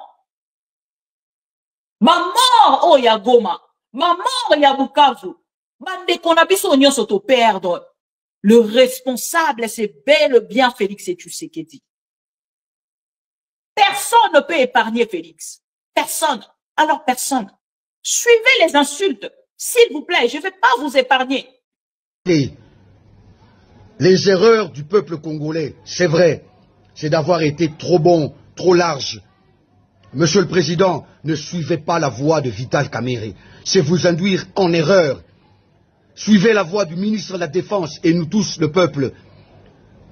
ma mort, oh ya Goma, ma mort, ya Bukavu, bande qu'on a biso on s'auto perdre. Le responsable, c'est bel et bien Félix Tshisekedi. Personne ne peut épargner Félix. Personne. à leur personne. Suivez les insultes, s'il vous plaît, je ne vais pas vous épargner. Les erreurs du peuple congolais, c'est vrai, c'est d'avoir été trop bon, trop large. Monsieur le Président, ne suivez pas la voie de Vital Kamerhe, c'est vous induire en erreur. Suivez la voie du ministre de la Défense et nous tous, le peuple.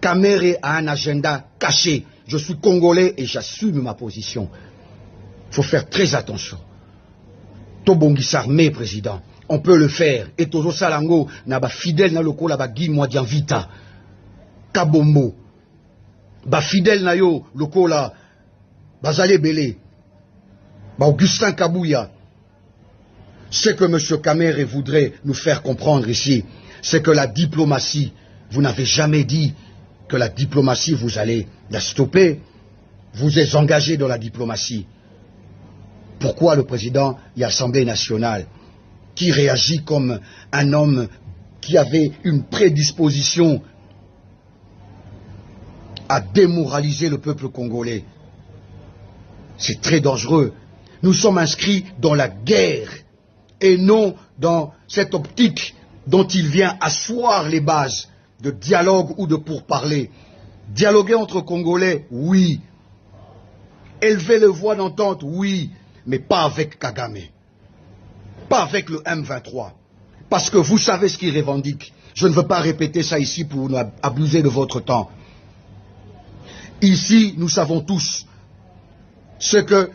Kamerhe a un agenda caché. Je suis congolais et j'assume ma position. Il faut faire très attention. Tobongi s'armé, président. On peut le faire. Et Tozo Salango n'a pas fidèle na loko la ba Guy Mwadian Vita. Kabombo. Ba fidèle na yo loko la Bazale Belé. Ba Augustin Kabouya. Ce que M. Kamerhe voudrait nous faire comprendre ici, c'est que la diplomatie, vous n'avez jamais dit que la diplomatie, vous allez la stopper. Vous êtes engagé dans la diplomatie. Pourquoi le président de l'Assemblée nationale, qui réagit comme un homme qui avait une prédisposition à démoraliser le peuple congolais? C'est très dangereux. Nous sommes inscrits dans la guerre et non dans cette optique dont il vient asseoir les bases de dialogue ou de pourparler. Dialoguer entre Congolais, oui. Élever le voix d'entente, oui. Mais pas avec Kagame. Pas avec le M23. Parce que vous savez ce qu'il revendique. Je ne veux pas répéter ça ici pour nous abuser de votre temps. Ici, nous savons tous ce que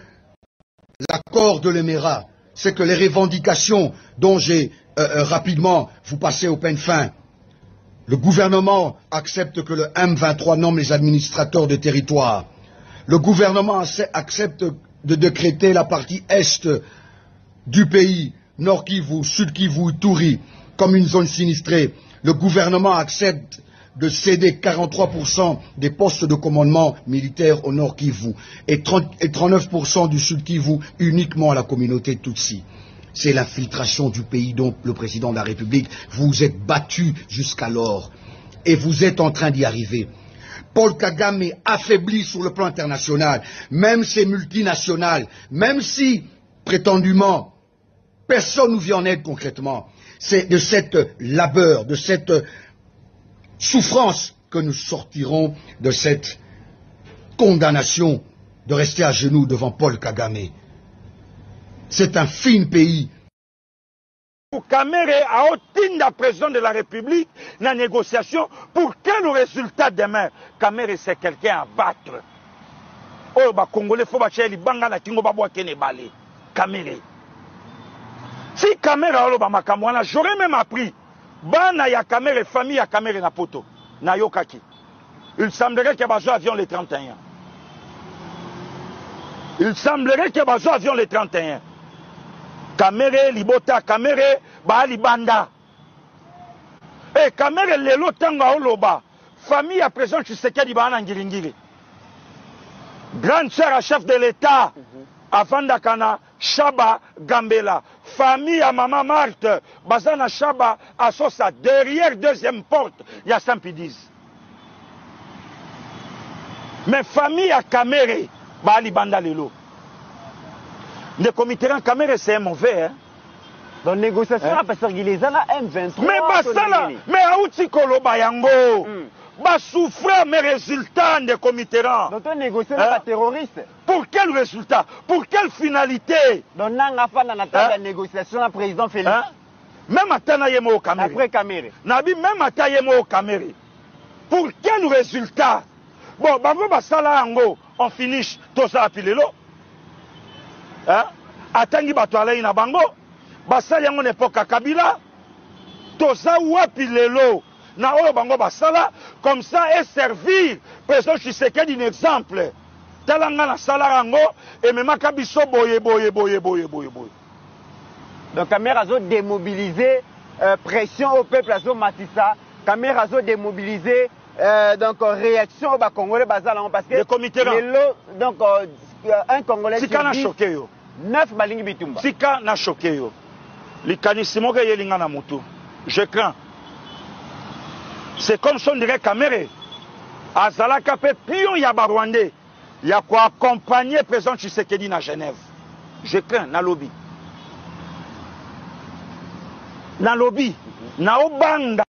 l'accord de l'Émirat, c'est que les revendications dont j'ai rapidement, vous passez au peine fin. Le gouvernement accepte que le M23 nomme les administrateurs de territoire. Le gouvernement accepte de décréter la partie est du pays, Nord Kivu, Sud Kivu, Ituri, comme une zone sinistrée. Le gouvernement accepte de céder 43% des postes de commandement militaire au Nord Kivu et 39% du Sud Kivu uniquement à la communauté Tutsi. C'est l'infiltration du pays dont le président de la République vous êtes battu jusqu'alors et vous êtes en train d'y arriver. Paul Kagame est affaibli sur le plan international, même ces multinationales, même si prétendument personne nous vient en aide concrètement. C'est de cette labeur, de cette souffrance que nous sortirons de cette condamnation de rester à genoux devant Paul Kagame. C'est un fin pays. Kamerhe a obtenu la président de la République dans la négociation pour quel résultat demain? Kamerhe c'est quelqu'un à battre. Oh, bah Congolais faut battre les banga na kingo babwa kene balé. Kamerhe. Si Kamerhe a oloba makamwana, j'aurais même appris. Bana ya Kamerhe famille ya Kamerhe na poto. Na yokaki. Il semblerait que bazo avion les 31. Il semblerait que bazo avion les 31. Kamerhe libota Kamerhe ba libanda. Et Kamerhe lelo tanga oloba famille à présent Tshisekedi ba na ngiringiri. Grande sœur à chef de l'État avant d'akana Chaba Gambela. Famille à maman Marthe bazana Chaba à Sosa derrière deuxième porte il y a Saint-Pédise. Mais famille à Kamerhe ba libanda lelo. Le comité en Kamerhe c'est mauvais. Hein? Dans négociation, parce qu'il les a là M23. Mais Basala, mais Aouti Koloba Yango, Bas souffrir mes résultats des comités. Donc on négocie avec les terroristes. Pour quel résultat? Pour quelle finalité? Donc on a fait la négociation avec le président Félix. Même à Tanayemo au Kamerhe. Après Kamerhe. Nabi même à Tanayemo au Kamerhe. Pour quel résultat? Bon, Bavo Basala Yango, on finish tout ça à Pilelo. Atangi batwala ina bango basala yango n'époque Kabila toza wapi lelo na oyo bango basala comme ça et servir président Tshisekedi un exemple talanga na sala yango et memaka biso boye. Donc Kamerhe a démobilisé pression au peuple azo Matissa. Kamerhe a démobilisé donc réaction au Congolais bazala parce que le comité donc un Congolais qui a choqué yo 9 balingi bitumba. Sika na choqué yo. Likanisimo ke yelinga na mutu. Je crains. C'est comme si on dirait Kamerhe. Azalaka pe pion ya Rwandais. Ya quoi accompagner président Tshisekedi na Genève. je crains na lobby. Na lobby, na obanda.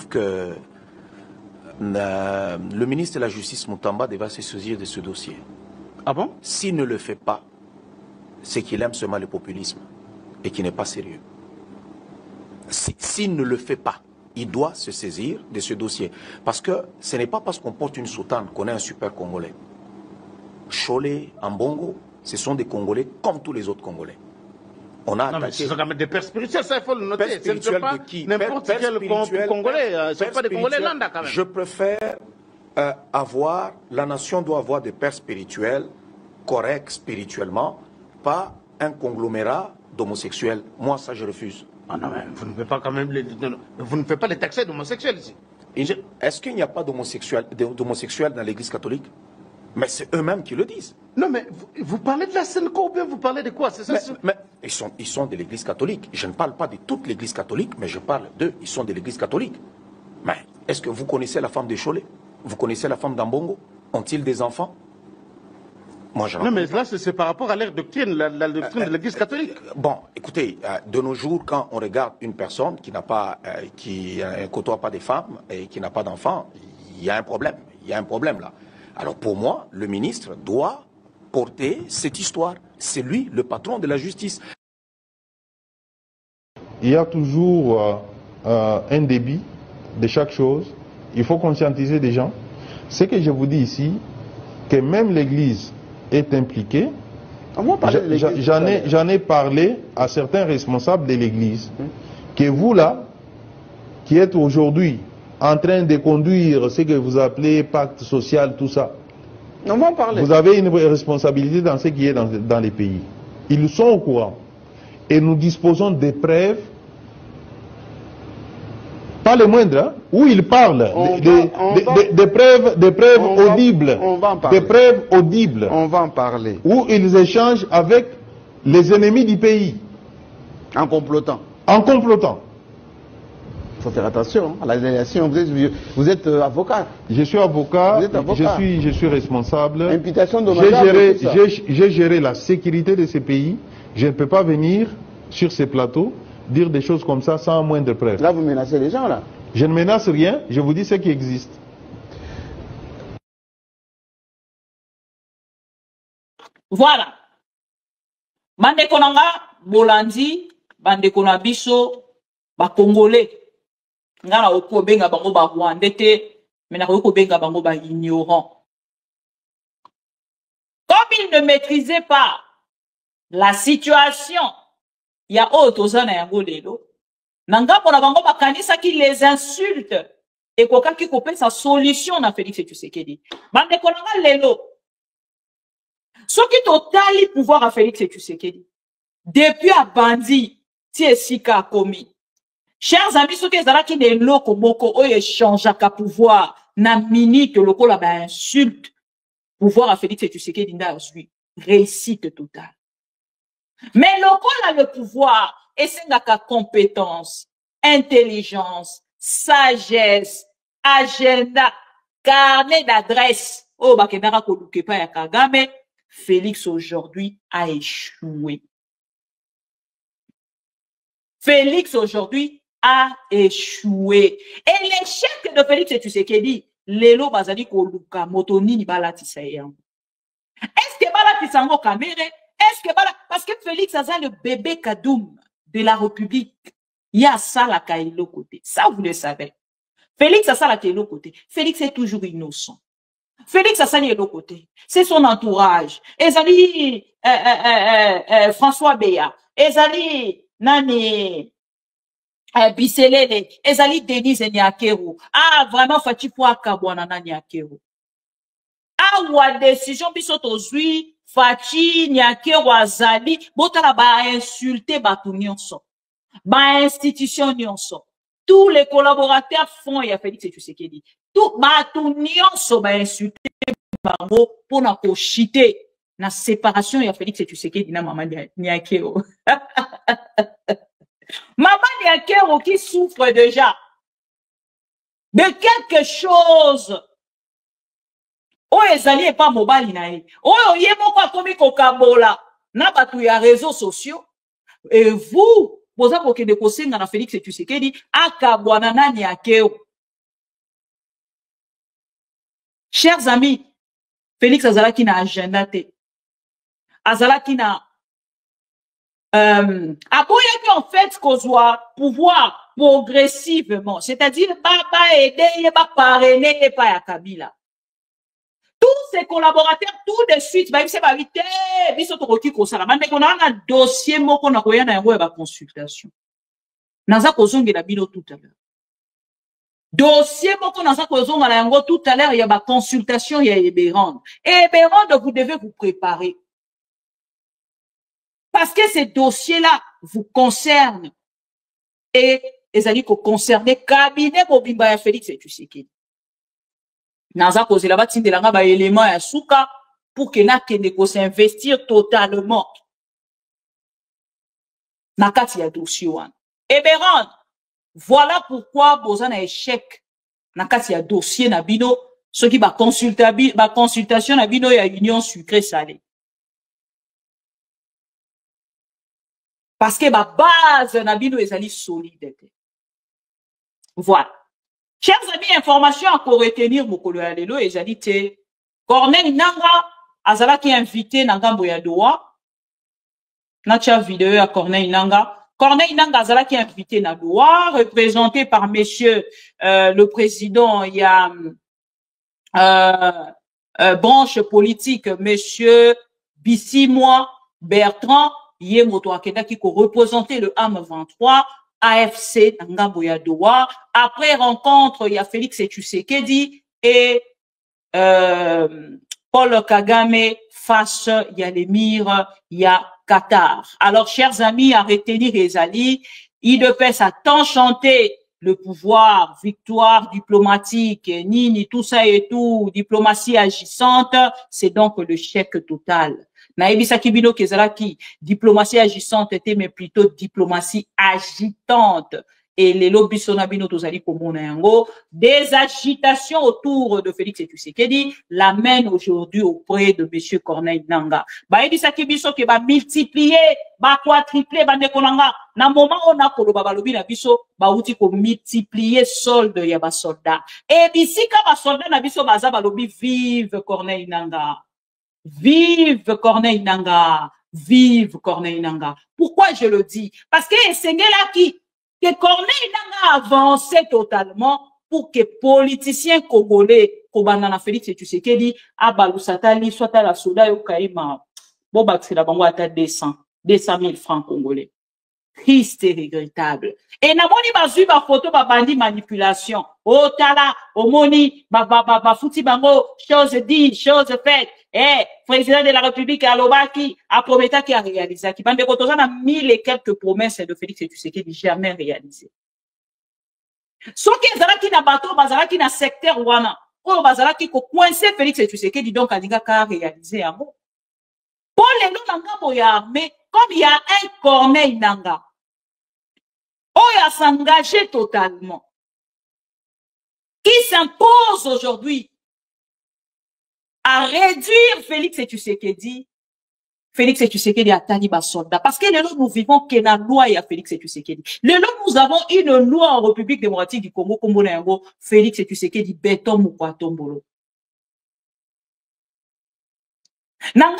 Que le ministre de la Justice Moutamba devra se saisir de ce dossier. Ah bon? S'il ne le fait pas, c'est qu'il aime seulement le populisme et qu'il n'est pas sérieux. S'il ne le fait pas, il doit se saisir de ce dossier. Parce que ce n'est pas parce qu'on porte une soutane qu'on est un super Congolais. Cholé, Ambongo, ce sont des Congolais comme tous les autres Congolais. On a attaqué... Ce sont quand même des pères spirituels, ça il faut le noter. Ce ne sont pas n'importe quel Congolais, ce ne sont pas des Congolais lambda quand même. Je préfère avoir, la nation doit avoir des pères spirituels, corrects spirituellement, pas un conglomérat d'homosexuels. Moi, ça, je refuse. Ah non, mais vous ne faites pas quand même vous ne faites pas les taxer d'homosexuels ici. Est-ce qu'il n'y a pas d'homosexuels dans l'Église catholique? Mais c'est eux-mêmes qui le disent. Non, mais vous parlez de la Senko ou bien vous parlez de quoi? C'est ça, mais ils sont de l'Église catholique. Je ne parle pas de toute l'Église catholique, mais je parle d'eux. Ils sont de l'Église catholique. Mais est-ce que vous connaissez la femme de Cholé? Vous connaissez la femme d'Ambongo? Ont-ils des enfants? Moi, je non, mais là, c'est par rapport à leur doctrine, la doctrine de l'Église catholique. Bon, écoutez, de nos jours, quand on regarde une personne qui n'a pas, qui ne côtoie pas des femmes et qui n'a pas d'enfants, il y a un problème. Il y a un problème là. Alors pour moi, le ministre doit porter cette histoire. C'est lui le patron de la justice. Il y a toujours un débit de chaque chose. Il faut conscientiser des gens. Ce que je vous dis ici, que même l'Église est impliquée. J'en ai parlé à certains responsables de l'Église. Que vous là, qui êtes aujourd'hui en train de conduire ce que vous appelez pacte social, tout ça. On va en parler. Vous avez une responsabilité dans ce qui est dans les pays. Ils sont au courant. Et nous disposons des preuves, pas les moindres, hein, où ils parlent, des preuves audibles. On va en parler. Des preuves audibles. On va en parler. Où ils échangent avec les ennemis du pays. En complotant. En complotant. Il faut faire attention à la délégation. Vous êtes avocat. Je suis avocat. Vous êtes avocat. Je suis responsable. Imputation dommageable. J'ai géré la sécurité de ces pays. Je ne peux pas venir sur ces plateaux dire des choses comme ça sans moindre preuve. Là, vous menacez les gens, là. Je ne menace rien. Je vous dis ce qui existe. Voilà. Bandeko nanga Bolandi, bandeko na biso ba Congolais. Ngana oko benga bango ba Rwandais te, mais na oko benga bango ba ignorant. Comme ils ne maîtrisaient pas la situation, il y a autre zone à Ngolelo. Nanga pona bango ba kanisa qui les insulte et koka ki kopé sa solution na Félix Tshisekedi. Bandeko nanga lelo. Ce qui totali pouvoir à Félix Tshisekedi. Depuis à Bandi, Tiesika a commis. Chers amis, ceux qui sont là qui ne loko moko, eux échangent à pouvoir, na minute, loko la ba insulte. Pouvoir à Félix Tshisekedi n'a suivi. Réussite totale. Mais loko a le pouvoir, et c'est la compétence, intelligence, sagesse, agenda, carnet d'adresse. Oh, bah, kenara koluke pa ya Kagame. Félix aujourd'hui a échoué. Félix aujourd'hui a échoué. Et l'échec de Félix Tshisekedi, lelo bazali koluka motoni ni balatisa yango. Est-ce que balatisa yango Kamere? Est-ce que parce que Félix a le bébé Kadoum de la République. Il y a ça la kailo côté. Ça vous le savez. Félix a ça la kailo côté. Félix est toujours innocent. Félix a ça de l'autre côté. C'est son entourage. Ezali François Béa. Ezali Nani Biselele. Ezali Denise Nyakero. Ah, vraiment, Fati Poua Kabouana Nyakero. Ah, ou décision bisoto zui Fati Nyakero Azali. Botala ba insulter Batou Nyonso. Ba institution Nyonso. Tous les collaborateurs font et a Félix Tshisekedi. Tout Batou Nyonso ba insulter bango pour na ko chiter na séparation et a Félix Tshisekedi na maman Nyakero. Maman Nyakero qui souffre déjà de quelque chose. O ezali pas mobile nae. O ye moko akomi kokabola na batu ya réseaux sociaux. Et vous, vous avez des conseils dans Félix et Tshisekedi akabwana nani akeo. Chers amis, Félix azalaki na agenda te. Azalaki na aboyaki en fait qu'on soit pouvoir progressivement, c'est-à-dire pas aider, pas parrainer, pas ya Kabila. Tous ces collaborateurs, tout de suite, bah, c'est pas vite, biso tokoki kosala. Bande qu'on a un dossier moko na koya na yango ba consultation. Naza kozongela bino tout à l'heure. Dossier moko naza kozonga na yango tout à l'heure, il y a ba consultation, il y a Eberand. Et Eberand, vous devez vous préparer. Parce que ces dossiers-là vous concernent. Et les alliés qui concernent cabinet Bobimba ya Félix et Tshisekedi. Naza cause la batine de la ba élément ya souka pour que na kende ko s'investir totalement. Na kati ya dossier wan. Eberand, voilà pourquoi boza na échec na kati ya dossier na bino ce qui ba consultation na bino ya union sucré salé. Parce que ma base na bino ezali solide. Voilà. Chers amis, information à retenir mokolo ya lelo ezali te. Corneille Nanga azala qui invité na ngambo ya Doha. Na tia vidéo à Corneille Nanga. Corneille Nanga azala qui invité na Doha, représenté par monsieur le président, il y a branche politique monsieur Bissimois Bertrand Yemoto Akeda qui représentait le AM23 AFC Ngambo ya Doha. Après rencontre, il y a Félix Tshisekedi et Paul Kagame face, il y a l'émir, il y a Qatar. Alors, chers amis, à retenir les alliés, IDPS a tant chanté le pouvoir, victoire diplomatique, ni tout ça et tout, diplomatie agissante, c'est donc le chèque total. Naebisa kibino kezalaki, diplomatie agissante était, mais plutôt diplomatie agitante. Et les lobbies sonabino tozali komona yango, des agitations autour de Félix Tshisekedi l'amènent aujourd'hui auprès de monsieur Corneille Nanga. Baebisa kibiso ke ba multiplier, ba quadrupler, ba nekonanga. Na moment on a koloba balobi na biso, ba uti ko multiplier solde ya ba soldat. Et bisika ba soldat na biso baza balobi vive Corneille Nanga. Vive Corneille Nanga, vive Corneille Nanga. Pourquoi je le dis? Parce que c'est là que Corneille Nanga avançait totalement pour que politiciens congolais, Kobana Félix Tshisekedi, Abalusatali, soit à la Soda ou Kaima, bon, c'est la bango à 200 000 francs congolais. Triste et regrettable. Et namoni bazu ba photo ba bandi manipulation. Oh tala, omoni ba fouti bango, chose dit, chose faite. Eh, président de la République Alobaki a promis qui a réalisé. Qui bande kotoza na 1000 et quelques promesses de Félix Tshisekedi jamais réalisées. Soki ezalaki na bato bazalaki na secteur wana. Oyo bazalaki ko coincer Félix Tshisekedi donc alinga ka réaliser yango. Pour les noms na ngambo ya armée, comme il y a un Corneille Nanga, il a s'engagé totalement, qui s'impose aujourd'hui à réduire Félix Tshisekedi. Félix Tshisekedi a taliba soldat. Parce que nous vivons qu'il y a une loi à Félix Tshisekedi. Nous avons une loi en République démocratique du Congo, Félix Tshisekedi, béton Moukwatombolo. Nanga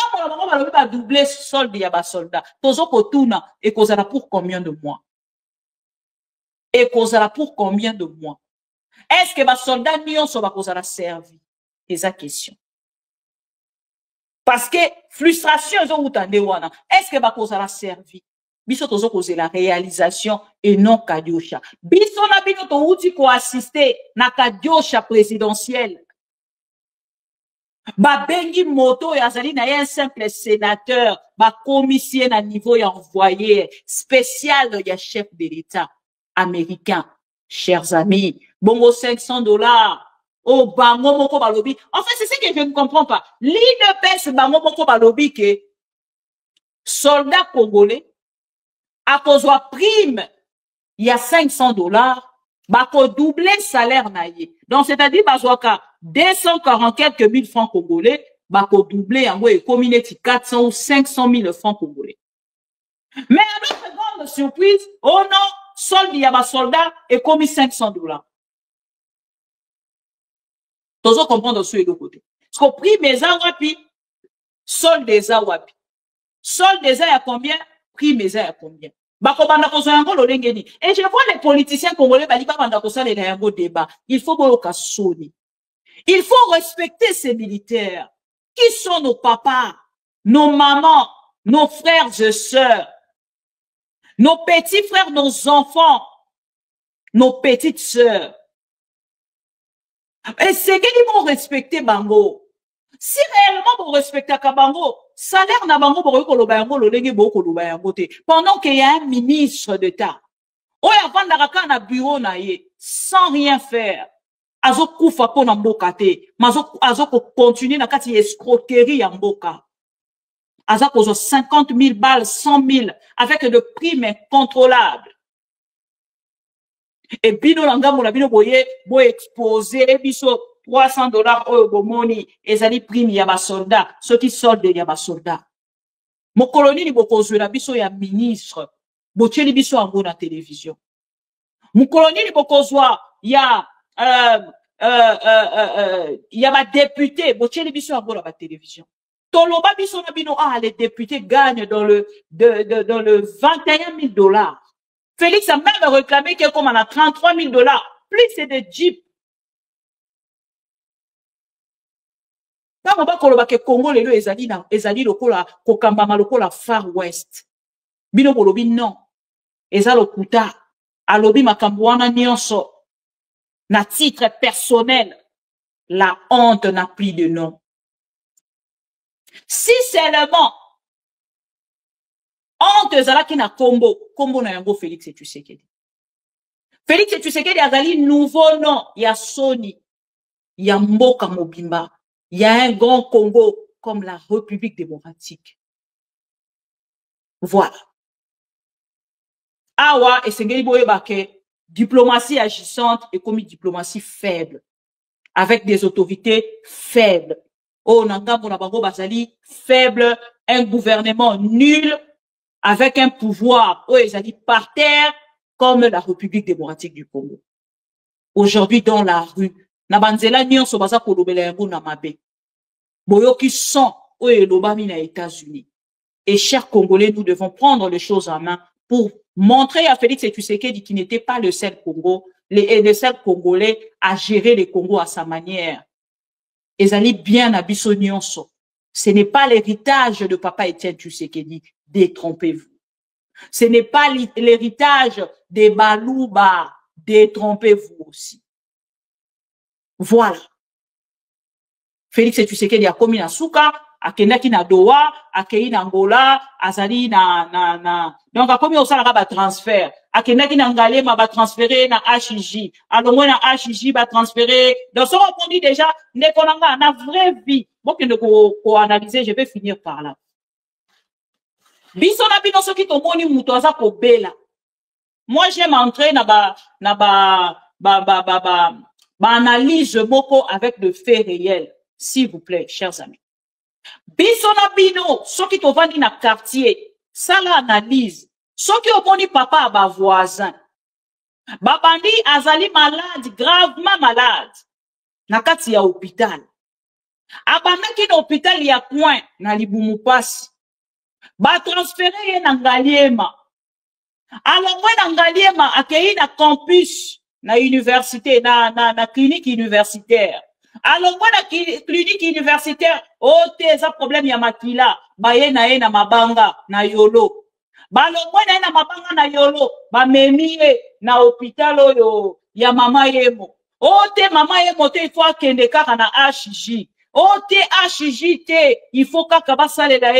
va doubler solde ya ba soldat. Tozo kotuna et kozala pour combien de mois? Et kozala pour combien de mois? Est-ce que ba soldat nyonso ba kozala servi? C'est la question. Parce que frustration zo utande wana. Est-ce que ba kozala servi? Biso tozo koze la réalisation et non kadiosha. Biso na bino to uti ko assister na kadiosha présidentielle. Ba bengi moto ya zali na un simple sénateur, ba commissaire à niveau ya envoyé spécial ya chef de l'État américain. Chers amis, bongo $500. Oh, bango moko balobi. En fait, c'est ce que je ne comprends pas. L'IDPS bango moko balobi que soldat congolais, à cause de prime, il y a $500, bako doubler salaire na ye. Donc c'est-à-dire bazwaka 240 quelques mille francs congolais, bako doubler yango et communauté 400 ou 500 000 francs congolais. Mais à notre grande surprise, oh non, solde yaba soldat est commis $500. Toujours comprendre sur les deux côtés. Parce que prix mes wapi, solde des wapi. Solde des à combien? Prix mes à combien? Et je vois les politiciens congolais, débat. Il faut il faut respecter ces militaires. Qui sont nos papas, nos mamans, nos frères et sœurs, nos petits frères, nos enfants, nos petites sœurs. Et c'est qu'ils vont respecter Bango. Si réellement vous respectez Kabango, salaire na Bango pendant qu'il y a un ministre d'État, bureau sans rien faire, azo kufa po na mboka te, azo continuer na kati escroquerie ya mboka. Azo kozo 50 000 balles, 100 000 avec de primes incontrôlables. Et bino langa mona bino boye exposer biso $300 au bomoni ezali prime ya ba soldat, ceux qui soldent ya ba soldat. Mon coloni ni bokozwela biso ya ministre, botieli biso yango na télévision. Mon coloni ni bokozwa ya ba député, botieli biso yango na ba télévision. Toloba biso na bino les députés gagnent dans le 21 000 $. Félix a même réclamé que comme on a $33 000, plus c'est des jeeps. Quand on va koloba ke Congo lelo ezali lokola kokambama lokola Far West. Bino bolobi non. Eza lokuta alobi makambo wana nyonso na titre personnel. La honte n'a plus de nom. Si seulement honte zalaki na kombo na yango Félix Tshisekedi. Félix Tshisekedi azali nouveau nom ya Soni, ya mboka mobimba. Il y a un grand Congo comme la République démocratique. Voilà. Awa et Sengeli Boyebake, diplomatie agissante et comme diplomatie faible, avec des autorités faibles. Oh, Nanga Bonabango Bazali, faible, un gouvernement nul, avec un pouvoir, oh, ils allaient par terre, comme la République démocratique du Congo. Aujourd'hui, dans la rue, Nabanzela Nyon Sobaza Kolobele Yango Namabe. Boyoki sont aux États-Unis. Et chers Congolais, nous devons prendre les choses en main pour montrer à Félix Tshisekedi qu'il n'était pas le seul Congolais à gérer le Congo à sa manière. Ils allaient bien à Bissonyonso. Ce n'est pas l'héritage de Papa Étienne Tshisekedi. Détrompez-vous. Ce n'est pas l'héritage des Balouba. Détrompez-vous aussi. Voilà. Félix Tshisekedi a commis na Souka, a kendaki na Doha, a kei na Angola, a zali na. Donc a commis au salaire ba transfert. A kendaki na Ngalema ba transférer na HJ. A l'omwe na HJ ba transférer. Donc ça on dit déjà, ne konanga na vraie vie. Bon que ko analyser, je vais finir par là. Biso na bino soki to moni muto aza ko bela. Moi j'aime entrer na analyse moko avec de faits réels. S'il vous plaît, chers amis. Bisona bino, soki to vandi na quartier, ça l'analyse. Soki omoni papa a ba voisin. Babandi azali malade, gravement malade. Na kati ya hôpital. Abandaki na hôpital ya coin, na Libumu Pasi. Ba transféré ye na Ngaliema. Alors moi na Ngaliema, akei na campus, na université, na clinique universitaire. Alors moi na clinique universitaire, tes problème ya makila, ba ye na mabanga na yolo. Ba lo moi na mabanga na yolo, ba memi na hôpital oyo ya mama yemo. Te mama yemo te il faut akende kaka na HJ. Te HJ te, il faut kaka basalela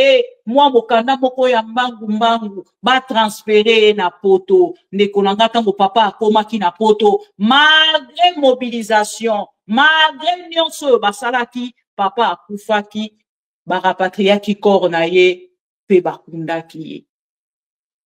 moi mokanda moko ya mbangu ba transférer na poto. Ndeko nanga tango papa akomaki na poto, malgré mobilisation. Malgré nyonso basalaki papa akufaki barapatriaki corps na ye pe bakundaki ye.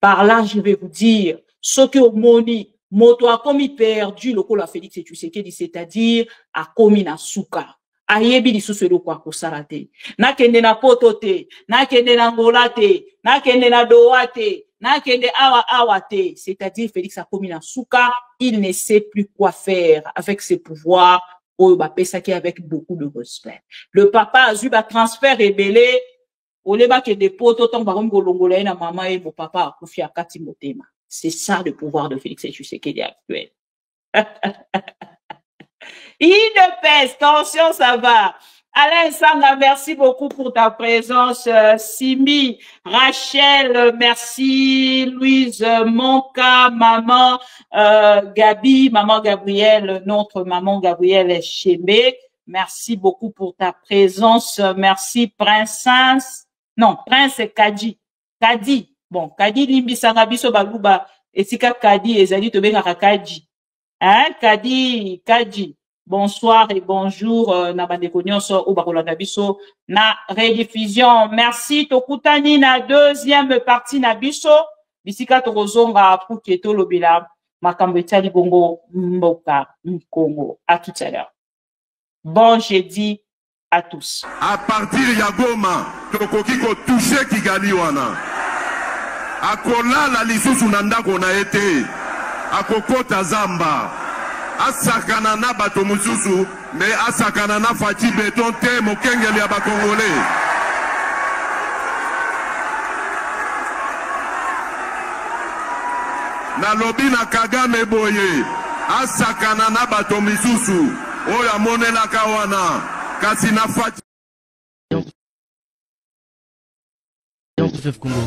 Par là je vais vous dire ce que omoni moto a commis perdu le col à Félix Tshisekedi, c'est-à-dire a commis na souka. Ayebi di suselo kwa kusarate. Na kende na potote, na kende na ngolate, na kende na doate, na kende awate. C'est-à-dire Félix a commis na souka, il ne sait plus quoi faire avec ses pouvoirs. Qui avec beaucoup de respect. Le papa a eu un transfert rébellé. Au lieu que des potes, autant par exemple, Golongolais, na maman et mon papa a confié à Kati Motema. C'est ça le pouvoir de Félix Tshisekedi actuel. Il ne pèse, attention, ça va. Alain Sanga, merci beaucoup pour ta présence. Simi, Rachel, merci. Louise, Monka, maman, Gabi, maman Gabrielle, notre maman Gabrielle Chemé. Merci beaucoup pour ta présence. Merci, Princesse. Non, Prince Kadi. Kadi. Bon, Kadi, Limbi Sanga, Biso Baluba, Esika Kadi, Ezali Tobeka Kadi. Hein, Kadi, Kadi. Bonsoir et bonjour, Nabandekonyonso, Obakolanabiso, na rediffusion. Merci, Tokutani, na deuxième partie, Nabiso, Bisika Torozonga, Pukieto Lobila, Makambeta Libongo, Mboka, Mkongo. À tout à l'heure. Bon jeudi à tous. À partir Yagoma, Tokokiko touché Kigali wana. Akola la lisusu nanda kona été. Akokota Zamba. Asakana na bato mususu, mais asakana na Fati Beton te mokengeli ya bakongolais. Na lobi na Kagame boye, asakana na bato misusu, oya monela kawana, kasi na Fati.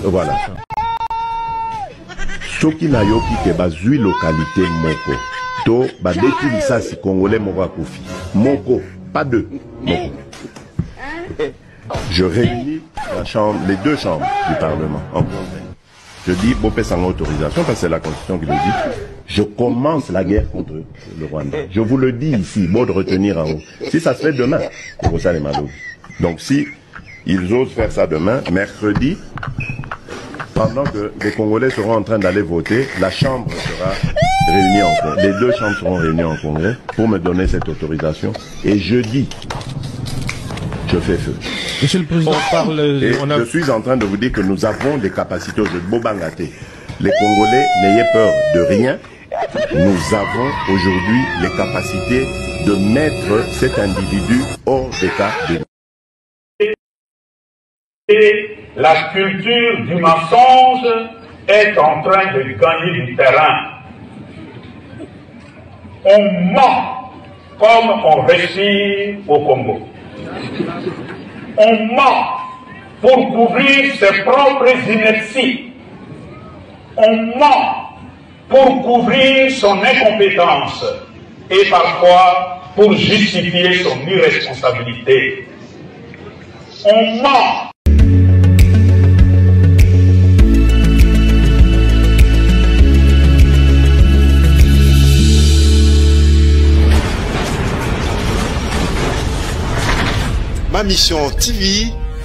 Voilà. Soki na yoki ke bazui localité moko. To badeki lisasi congolais moko akufi. Moko, pas deux. Moko. Je réunis les deux chambres du Parlement en congrès. Je dis, Bopé sans autorisation, parce que c'est la Constitution qui le dit, je commence la guerre contre le Rwanda. Je vous le dis ici, bon de retenir en haut. Si ça se fait demain, c'est ça les malheureux. Donc si ils osent faire ça demain, mercredi, pendant que les Congolais seront en train d'aller voter, la Chambre sera réunie en congrès. Les deux chambres seront réunies en congrès pour me donner cette autorisation. Et jeudi, je fais feu. Monsieur le Président, je suis en train de vous dire que nous avons des capacités de Bobangaté. Les Congolais, n'ayez peur de rien. Nous avons aujourd'hui les capacités de mettre cet individu hors d'état de vie. La culture du mensonge est en train de gagner du terrain. On ment comme on réussit au Congo. On ment pour couvrir ses propres inerties. On ment pour couvrir son incompétence et parfois pour justifier son irresponsabilité. On ment. Ma Mission TV,